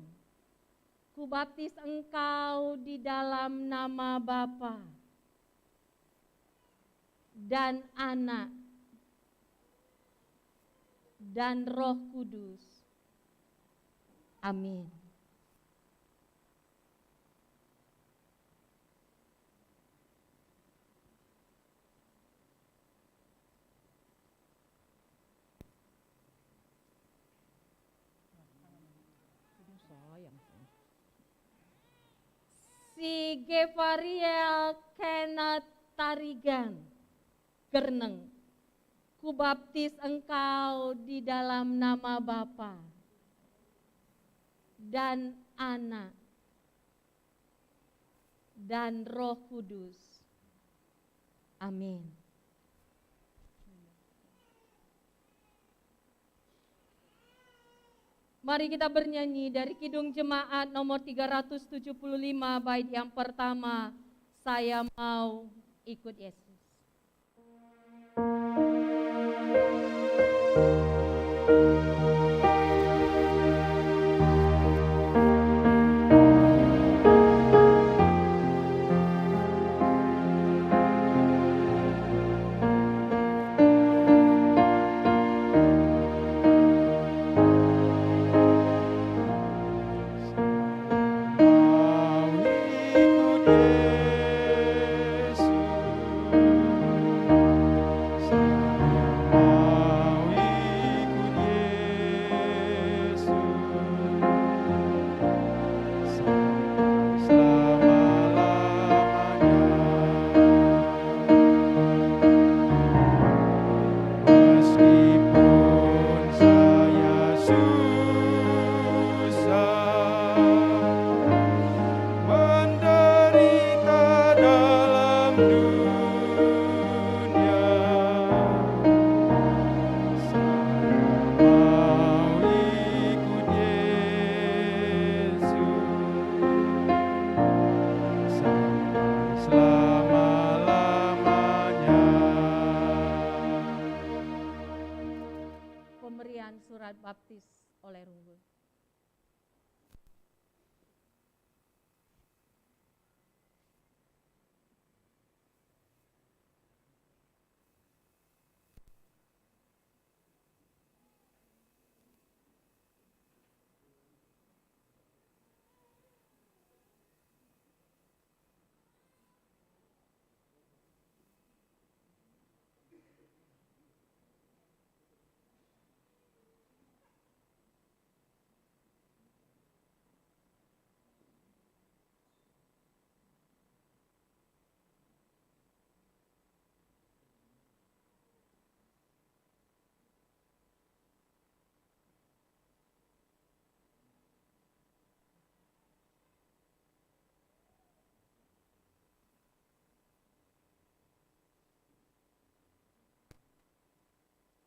kubaptis engkau di dalam nama Bapa dan Anak dan Roh Kudus. Amin. Si Gefariel Kenneth Tarigan Gerneng, kubaptis engkau di dalam nama Bapa dan Anak dan Roh Kudus. Amin. Mari kita bernyanyi dari Kidung Jemaat nomor 375 bait yang pertama, Saya Mau Ikut Yesus. Pemberian surat baptis oleh Runggul.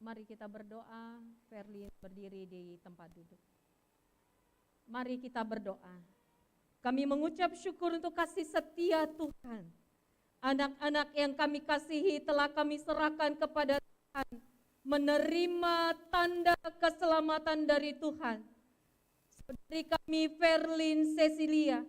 Mari kita berdoa. Verlin berdiri di tempat duduk. Mari kita berdoa. Kami mengucap syukur untuk kasih setia Tuhan. Anak-anak yang kami kasihi telah kami serahkan kepada Tuhan, menerima tanda keselamatan dari Tuhan. Saudari kami Verlin Cecilia,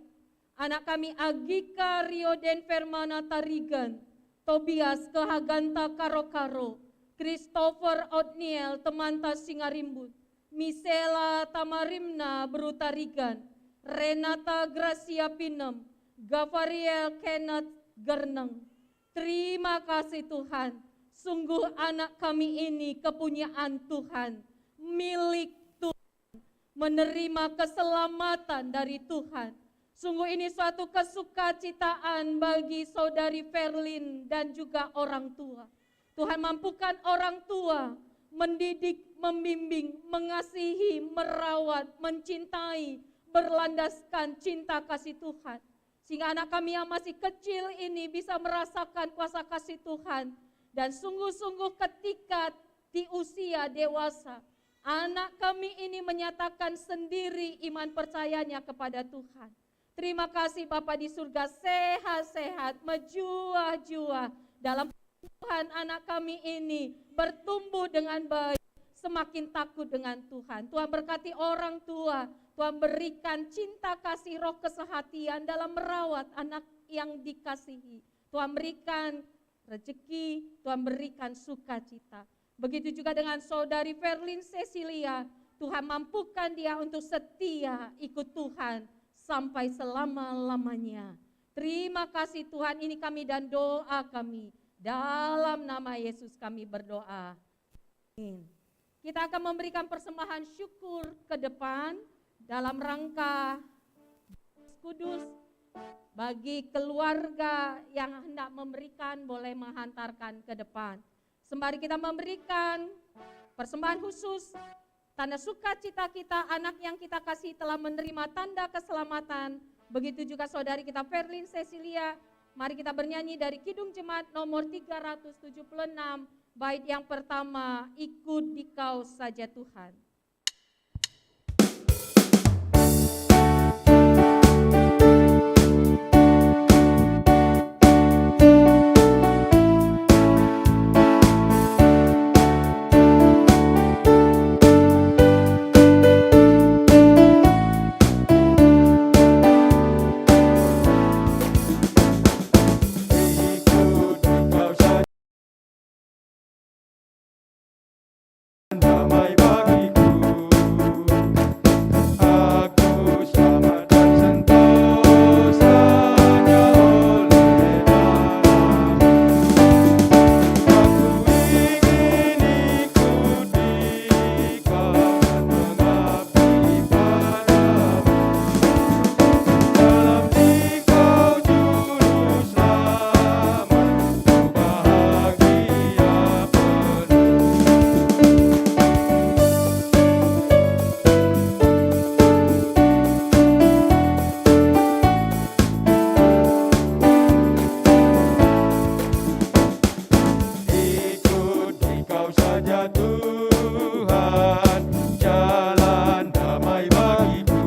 anak kami Agika Rioden Fermana Tarigan, Tobias Kehaganta Karo-Karo, Christopher Otniel Temanta Singarimbun, Misela Tamarimna Berutarigan, Renata Gracia Pinem, Gavariel Kenneth Gerneng. Terima kasih Tuhan, sungguh anak kami ini kepunyaan Tuhan, milik Tuhan, menerima keselamatan dari Tuhan. Sungguh ini suatu kesukacitaan bagi saudari Verlin dan juga orang tua. Tuhan mampukan orang tua mendidik, membimbing, mengasihi, merawat, mencintai, berlandaskan cinta kasih Tuhan. Sehingga anak kami yang masih kecil ini bisa merasakan kuasa kasih Tuhan. Dan sungguh-sungguh ketika di usia dewasa, anak kami ini menyatakan sendiri iman percayanya kepada Tuhan. Terima kasih Bapa di surga, sehat-sehat, menjua-jua dalam Tuhan. Anak kami ini bertumbuh dengan baik, semakin takut dengan Tuhan. Tuhan berkati orang tua, Tuhan berikan cinta kasih roh kesehatian dalam merawat anak yang dikasihi. Tuhan berikan rezeki, Tuhan berikan sukacita. Begitu juga dengan saudari Verlin Cecilia, Tuhan mampukan dia untuk setia ikut Tuhan sampai selama-lamanya. Terima kasih Tuhan, ini kami dan doa kami. Dalam nama Yesus kami berdoa. Amin. Kita akan memberikan persembahan syukur ke depan dalam rangka Kudus. Bagi keluarga yang hendak memberikan boleh menghantarkan ke depan. Sembari kita memberikan persembahan khusus, tanda sukacita kita, anak yang kita kasih telah menerima tanda keselamatan. Begitu juga saudari kita Verlin Cecilia. Mari kita bernyanyi dari Kidung Jemaat nomor 376, bait yang pertama, ikut Dikau saja Tuhan. Damai bagiku, aku selamat dan sentosa hanya oleh dalam. Aku ingin ikut Dikau dan mengabdi padamu. Dalam Dikau juru selamat, ku bahagia penuh. Ikut Dikau saja Tuhan, jalan damai bagiku.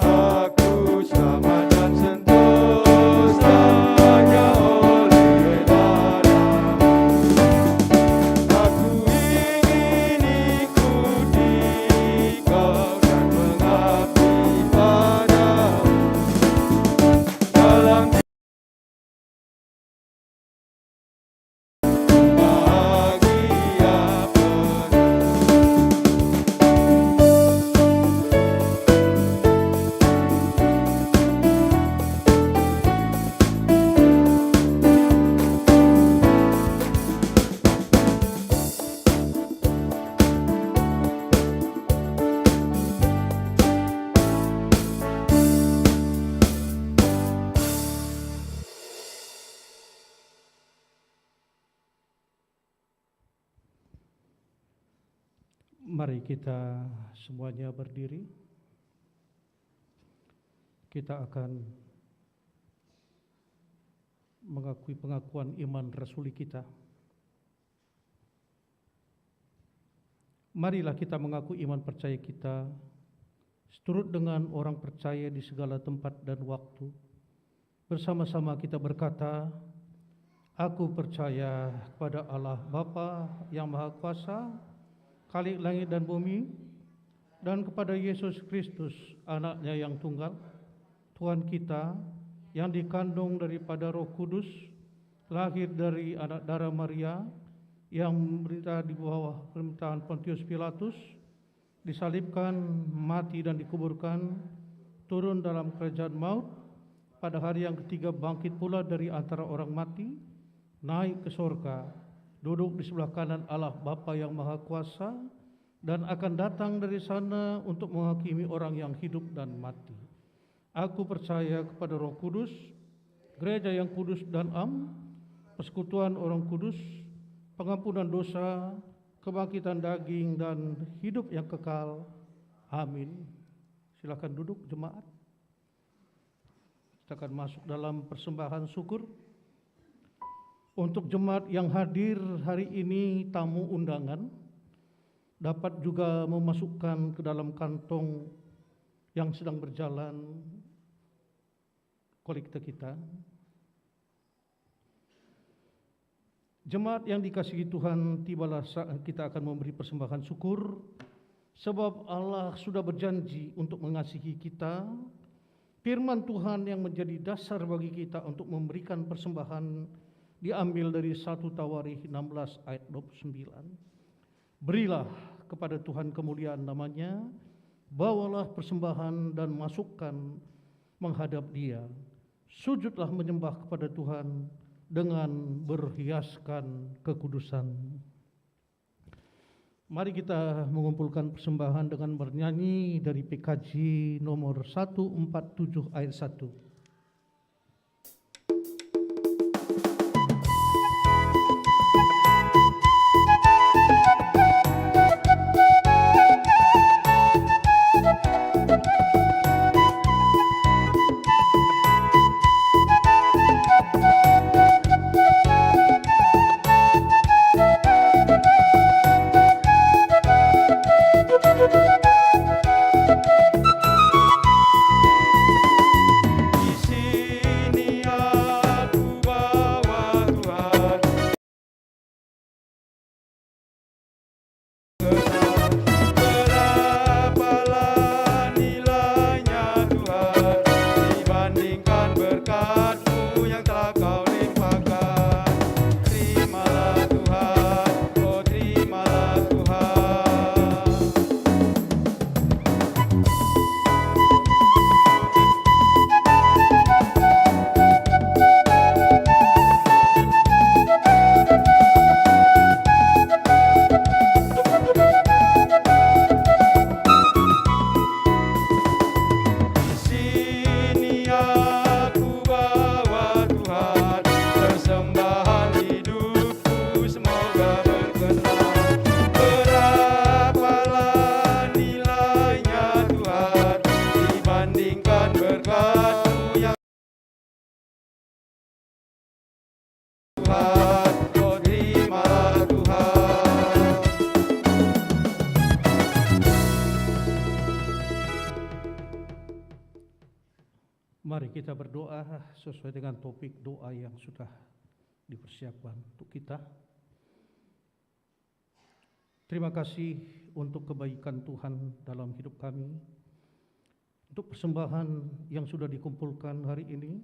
Aku selamat dan sentosa hanya oleh dalam. Aku ingin ikut Dikau dan mengabdi padamu. Dalam bahagia penuh. Mari kita semuanya berdiri. Kita akan mengakui pengakuan iman rasuli kita. Marilah kita mengaku iman percaya kita seturut dengan orang percaya di segala tempat dan waktu. Bersama-sama kita berkata, aku percaya kepada Allah Bapa yang Maha Kuasa, Khalik langit dan bumi, dan kepada Yesus Kristus, anaknya yang tunggal, Tuhan kita, yang dikandung daripada Roh Kudus, lahir dari anak darah Maria, yang menderita di bawah pemerintahan Pontius Pilatus, disalibkan, mati dan dikuburkan, turun dalam kerajaan maut, pada hari yang ketiga bangkit pula dari antara orang mati, naik ke sorga, duduk di sebelah kanan Allah Bapa yang Maha Kuasa, dan akan datang dari sana untuk menghakimi orang yang hidup dan mati. Aku percaya kepada Roh Kudus, gereja yang kudus dan am, persekutuan orang kudus, pengampunan dosa, kebangkitan daging dan hidup yang kekal. Amin. Silakan duduk jemaat. Kita akan masuk dalam persembahan syukur. Untuk jemaat yang hadir hari ini, tamu undangan dapat juga memasukkan ke dalam kantong yang sedang berjalan kolekte kita. Jemaat yang dikasihi Tuhan, tibalah saat kita akan memberi persembahan syukur, sebab Allah sudah berjanji untuk mengasihi kita Firman Tuhan yang menjadi dasar bagi kita untuk memberikan persembahan diambil dari 1 Tawarikh 16 ayat 29. Berilah kepada Tuhan kemuliaan namanya, bawalah persembahan dan masukkan menghadap Dia. Sujudlah menyembah kepada Tuhan dengan berhiaskan kekudusan. Mari kita mengumpulkan persembahan dengan bernyanyi dari PKJ nomor 147 ayat 1. Di sini aku bawa Tuhan, berapalah nilainya Tuhan dibandingkan berkat-Mu yang telah Kau limpahkan. Terimalah Tuhan, oh terimalah Tuhan. Di sini aku bawa Tuhan, persembahan hidupku semoga berkenan. Berapalah nilainya Tuhan dibandingkan berkat-Mu yang Tuhan, oh terimalah Tuhan. Mari kita berdoa sesuai dengan topik doa yang sudah dipersiapkan untuk kita. Terima kasih untuk kebaikan Tuhan dalam hidup kami, untuk persembahan yang sudah dikumpulkan hari ini.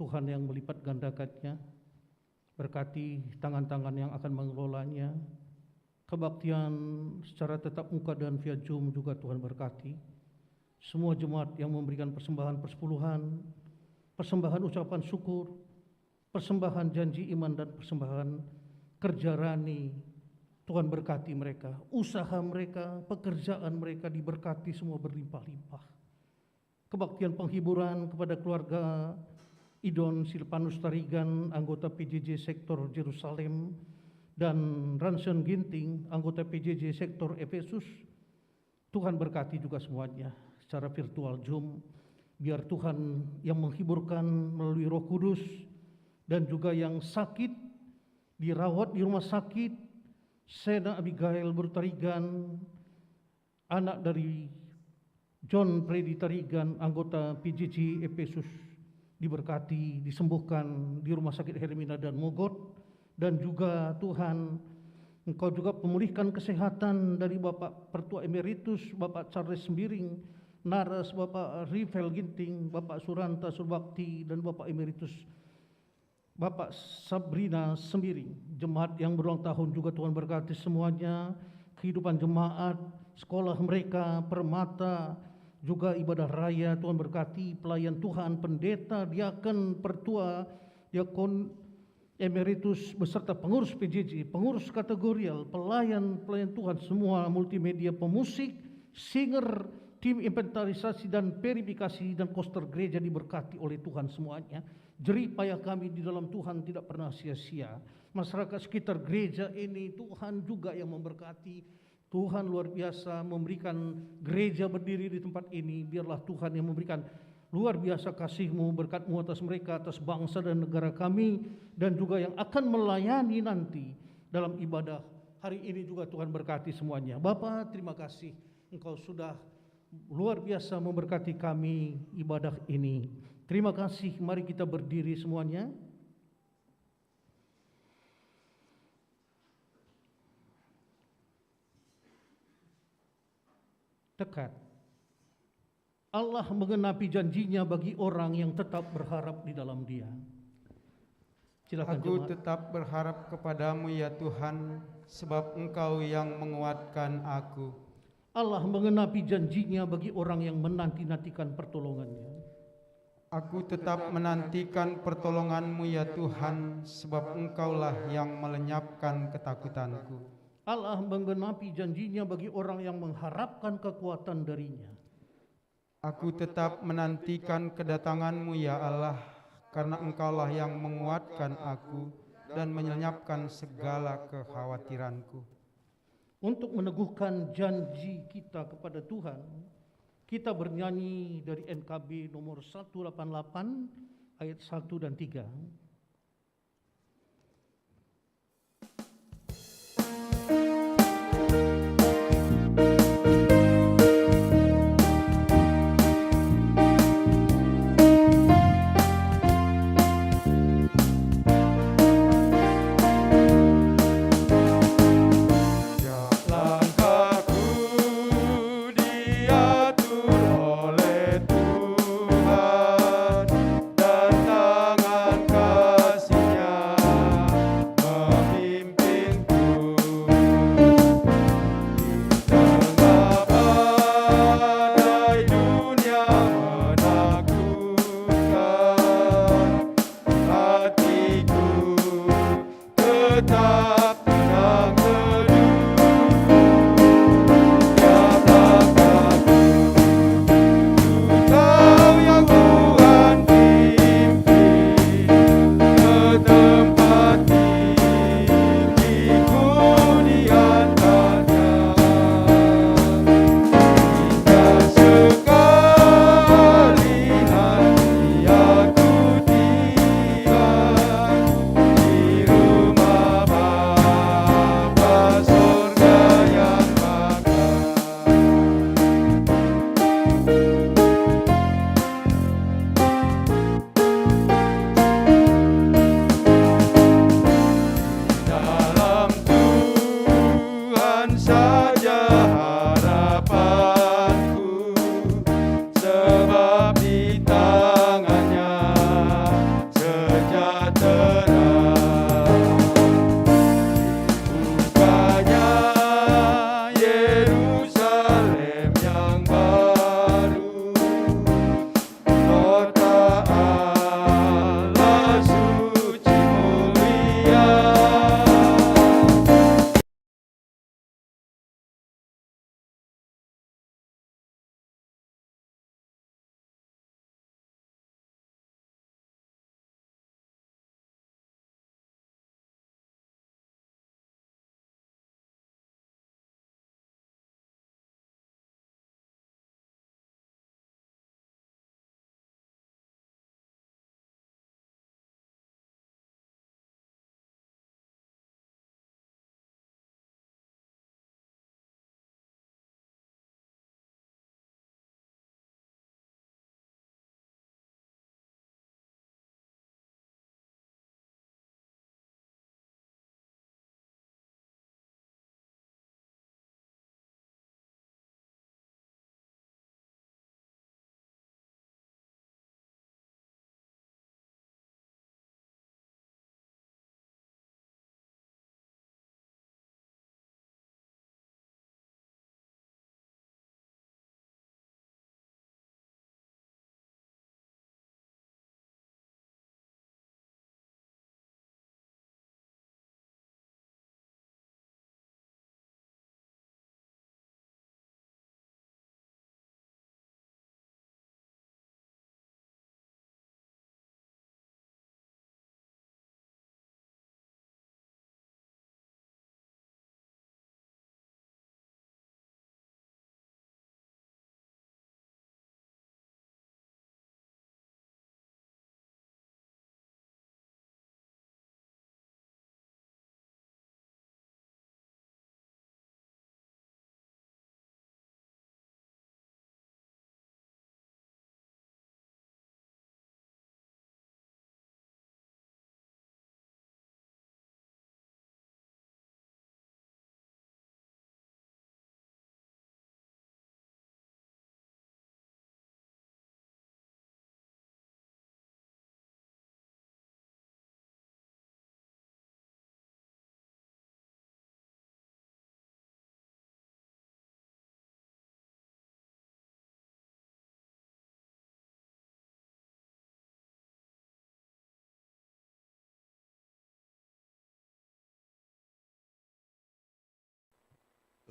Tuhan yang melipat gandakannya, berkati tangan-tangan yang akan mengelolanya, kebaktian secara tetap muka dan via Zoom juga Tuhan berkati. Semua jemaat yang memberikan persembahan persepuluhan, persembahan ucapan syukur, persembahan janji iman dan persembahan kerja rani, Tuhan berkati mereka, usaha mereka, pekerjaan mereka diberkati semua berlimpah-limpah. Kebaktian penghiburan kepada keluarga Idon Silpanus Tarigan, anggota PJJ Sektor Jerusalem, dan Ransen Ginting, anggota PJJ Sektor Efesus, Tuhan berkati juga semuanya secara virtual Zoom. Biar Tuhan yang menghiburkan melalui Roh Kudus, dan juga yang sakit dirawat di rumah sakit, Sena Abigail Bertarigan, anak dari John Freddy Tarigan, anggota PJJ Efesus, diberkati, disembuhkan di rumah sakit Hermina dan Mogot. Dan juga Tuhan, Engkau juga pemulihkan kesehatan dari Bapak Pertua Emeritus, Bapak Charles Sembiring, Naras, Bapak Rivel Ginting, Bapak Suranta Surbakti, dan Bapak Emeritus Bapak Sabrina Sembiring. Jemaat yang berulang tahun juga Tuhan berkati semuanya, kehidupan jemaat, sekolah mereka, permata, juga ibadah raya Tuhan berkati, pelayan Tuhan, pendeta, diaken, pertua, diakon emeritus beserta pengurus PJJ, pengurus kategorial, pelayan Tuhan semua, multimedia, pemusik, singer, tim inventarisasi dan verifikasi dan koster gereja diberkati oleh Tuhan semuanya. Jerih payah kami di dalam Tuhan tidak pernah sia-sia. Masyarakat sekitar gereja ini Tuhan juga yang memberkati. Tuhan luar biasa memberikan gereja berdiri di tempat ini. Biarlah Tuhan yang memberikan luar biasa kasih-Mu, berkat-Mu atas mereka, atas bangsa dan negara kami, dan juga yang akan melayani nanti dalam ibadah hari ini juga Tuhan berkati semuanya. Bapa, terima kasih Engkau sudah luar biasa memberkati kami ibadah ini. Terima kasih, mari kita berdiri semuanya. Dekat. Allah mengenapi janjinya bagi orang yang tetap berharap di dalam Dia. Silakan Aku jemaat. tetap berharap kepadamu ya Tuhan, sebab Engkau yang menguatkan aku. Allah mengenapi janjinya bagi orang yang menanti-nantikan pertolongannya. Aku tetap menantikan pertolongan-Mu ya Tuhan, sebab Engkaulah yang melenyapkan ketakutanku. Allah menggenapi janjinya bagi orang yang mengharapkan kekuatan darinya. Aku tetap menantikan kedatangan-Mu ya Allah, karena Engkaulah yang menguatkan aku dan melenyapkan segala kekhawatiranku. Untuk meneguhkan janji kita kepada Tuhan, kita bernyanyi dari NKB nomor 188 ayat 1 dan 3. Langkahku diatur oleh Tuhan dan tangan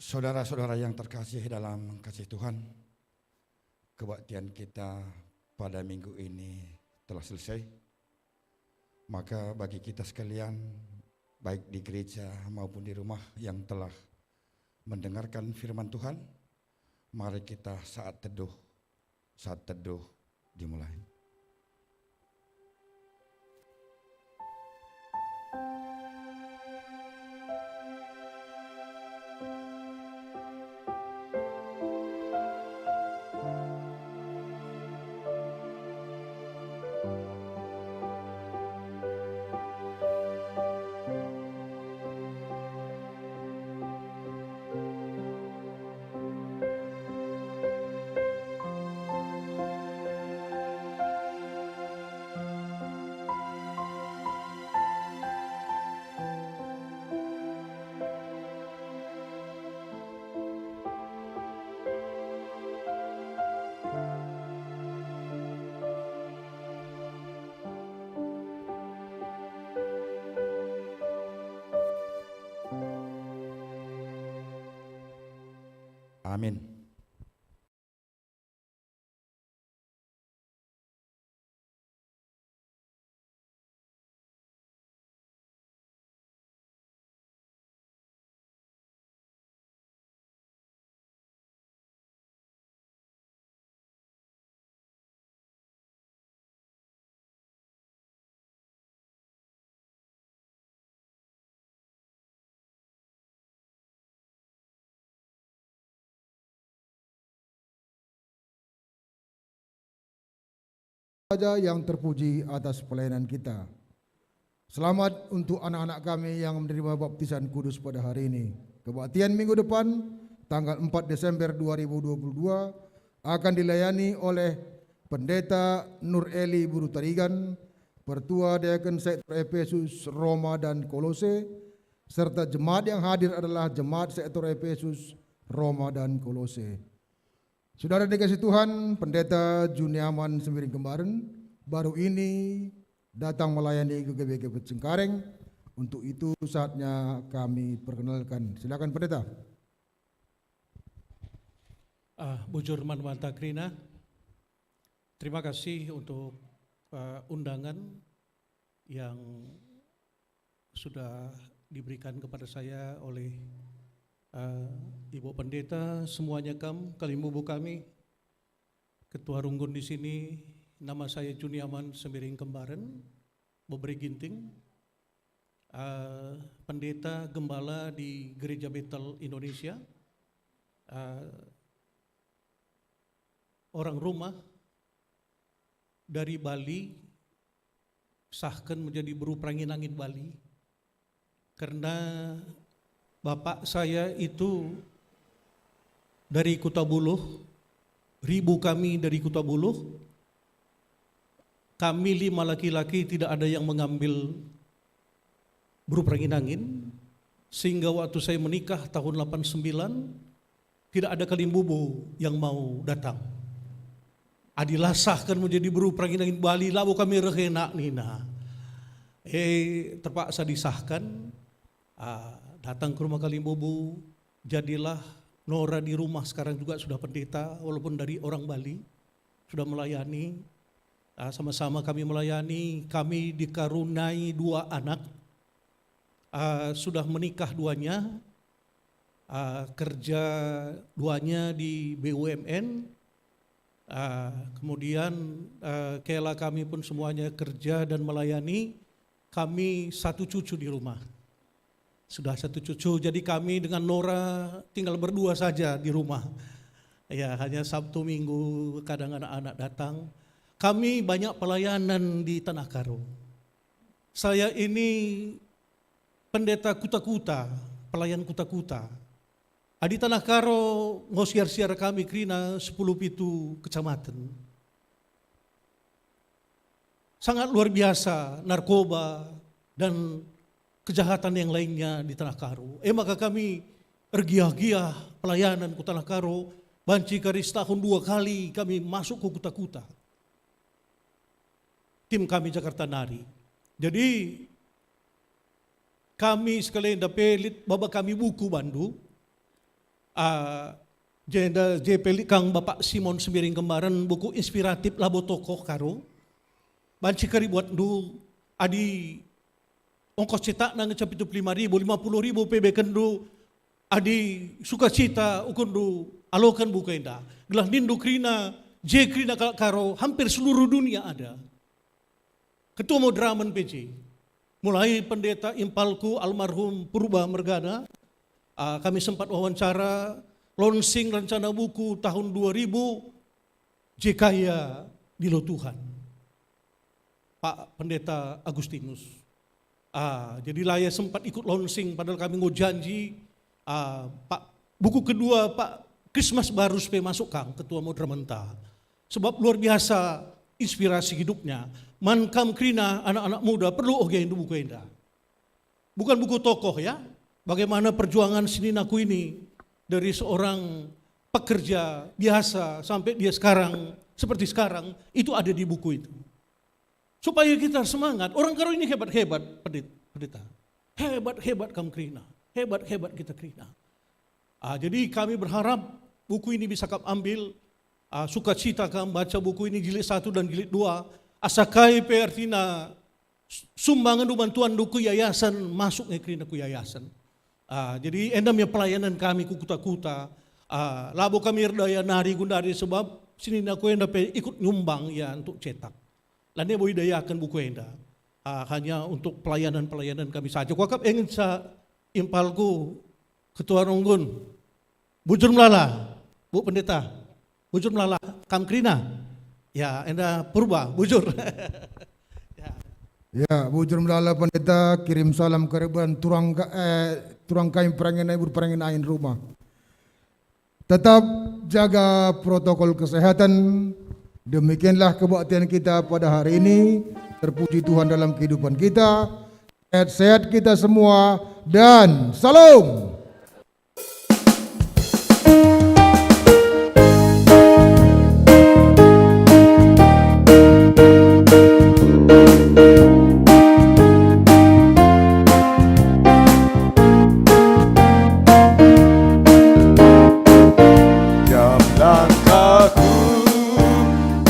Saudara-saudara yang terkasih dalam kasih Tuhan, kebaktian kita pada minggu ini telah selesai. Maka bagi kita sekalian, baik di gereja maupun di rumah yang telah mendengarkan firman Tuhan, mari kita saat teduh dimulai. Amin. Saja yang terpuji atas pelayanan kita. Selamat untuk anak-anak kami yang menerima baptisan kudus pada hari ini. Kebaktian minggu depan, tanggal 4 Desember 2022, akan dilayani oleh Pendeta Nur Eli Buru Tarigan, Pertua Deacon Sektor Efesus Roma dan Kolose, serta jemaat yang hadir adalah jemaat Sektor Efesus Roma dan Kolose. Saudara dikasih Tuhan, Pendeta Juniaman Semiring Kembaran baru ini datang melayani GBK Cengkareng. Untuk itu saatnya kami perkenalkan. Silakan Pendeta. Bujur Manwanta Krina, terima kasih untuk undangan yang sudah diberikan kepada saya oleh Ibu Pendeta, semuanya kalimbubu kami, Ketua Runggun di sini. Nama saya Juniaman Semiring Kembaran, Bobri Ginting, Pendeta Gembala di Gereja Betel Indonesia, orang rumah dari Bali, sahkan menjadi Buru Prangin-angin Bali, karena bapak saya itu dari Kutabuluh, ribu kami dari Kutabuluh, kami 5 laki-laki tidak ada yang mengambil Buru Prangin-angin, sehingga waktu saya menikah tahun 89, tidak ada kalimbubu yang mau datang. Adilah sahkan menjadi Buru Prangin-angin Bali, lalu kami rehenak nina. Terpaksa disahkan, datang ke rumah kalimbubu, jadilah Nora di rumah, sekarang juga sudah pendeta, walaupun dari orang Bali, sudah melayani, sama-sama kami melayani. Kami dikaruniai 2 anak, sudah menikah 2-nya, kerja 2-nya di BUMN, kemudian kela kami pun semuanya kerja dan melayani. Kami 1 cucu di rumah. Sudah 1 cucu, jadi kami dengan Nora tinggal berdua saja di rumah. Ya, hanya Sabtu Minggu kadang anak-anak datang. Kami banyak pelayanan di Tanah Karo. Saya ini pendeta kuta-kuta, pelayan kuta-kuta. Di Tanah Karo ngosiar-siar kami krina 10 pitu kecamatan. Sangat luar biasa narkoba dan kejahatan yang lainnya di Tanah Karo. Maka kami ergiah-giah pelayanan ke Tanah Karo. Banci karis tahun 2 kali kami masuk ke kuta-kuta. Tim kami Jakarta Nari. Jadi kami sekalian dapelit baba kami buku bandu. Jenda JP Kang Bapak Simon Semiring Kembaran buku inspiratif labo tokoh karo. Banci kari buat du adi ongkos cetak nang ngecap itu 5.000, 50.000 PB kendu adi sukacita ukundu alokan buku indah. Gelah nindu krina, J krina karo hampir seluruh dunia ada. Ketua Modraman PJ, mulai pendeta impalku almarhum Purba Mergana, kami sempat wawancara launching rencana buku tahun 2000 Jekaya Dilo Tuhan, Pak Pendeta Agustinus. Jadi Laya sempat ikut launching padahal kami janji. Pak buku kedua Pak Christmas baru supaya masuk Kang Ketua Modramenta. Sebab luar biasa inspirasi hidupnya. Mankam krina anak-anak muda perlu oge itu buku indah. Bukan buku tokoh ya. Bagaimana perjuangan Sininaku ini dari seorang pekerja biasa sampai dia sekarang seperti sekarang itu ada di buku itu. Supaya kita semangat. Orang karo ini hebat-hebat pendeta. Hebat-hebat kamu krina. Hebat-hebat kita krina. Jadi kami berharap buku ini bisa kamu ambil. Sukacita kamu baca buku ini jilid 1 dan jilid 2. Asakai pertina sumbangan bantuan duku yayasan masuk krina ku yayasan. Jadi endamnya pelayanan kami ku kuta-kuta. Labo kami daya nari gundari sebab sini aku enda ikut nyumbang ya untuk cetak. Lane boleh dayakan buku enda. Hanya untuk pelayanan-pelayanan kami saja. Kuakap ingin sa impalku Ketua Ronggun. Bujur melala, Bu Pendeta. Bujur melala kam krina. Ya enda Purba, bujur. Ya, bujur melala pendeta kirim salam ke ribuan turang kain perangin ibu perangin ain rumah. Tetap jaga protokol kesehatan. Demikianlah kebaktian kita pada hari ini. Terpuji Tuhan dalam kehidupan kita. Sehat-sehat kita semua dan salam.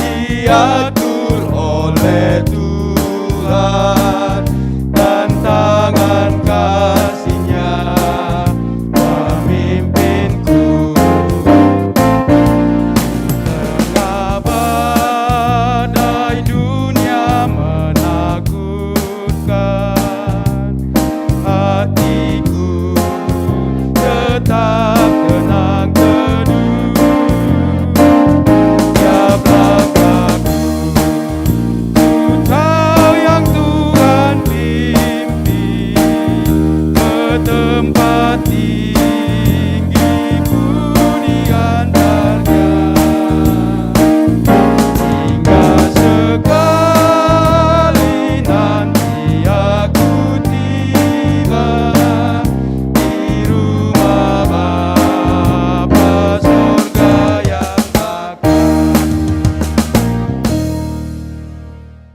Diatur oleh Tuhan dan tangan kasih-Nya memimpinku. Tengah badai dunia menakutkan, hatiku tetap tenang teduh. Tiaplah tempat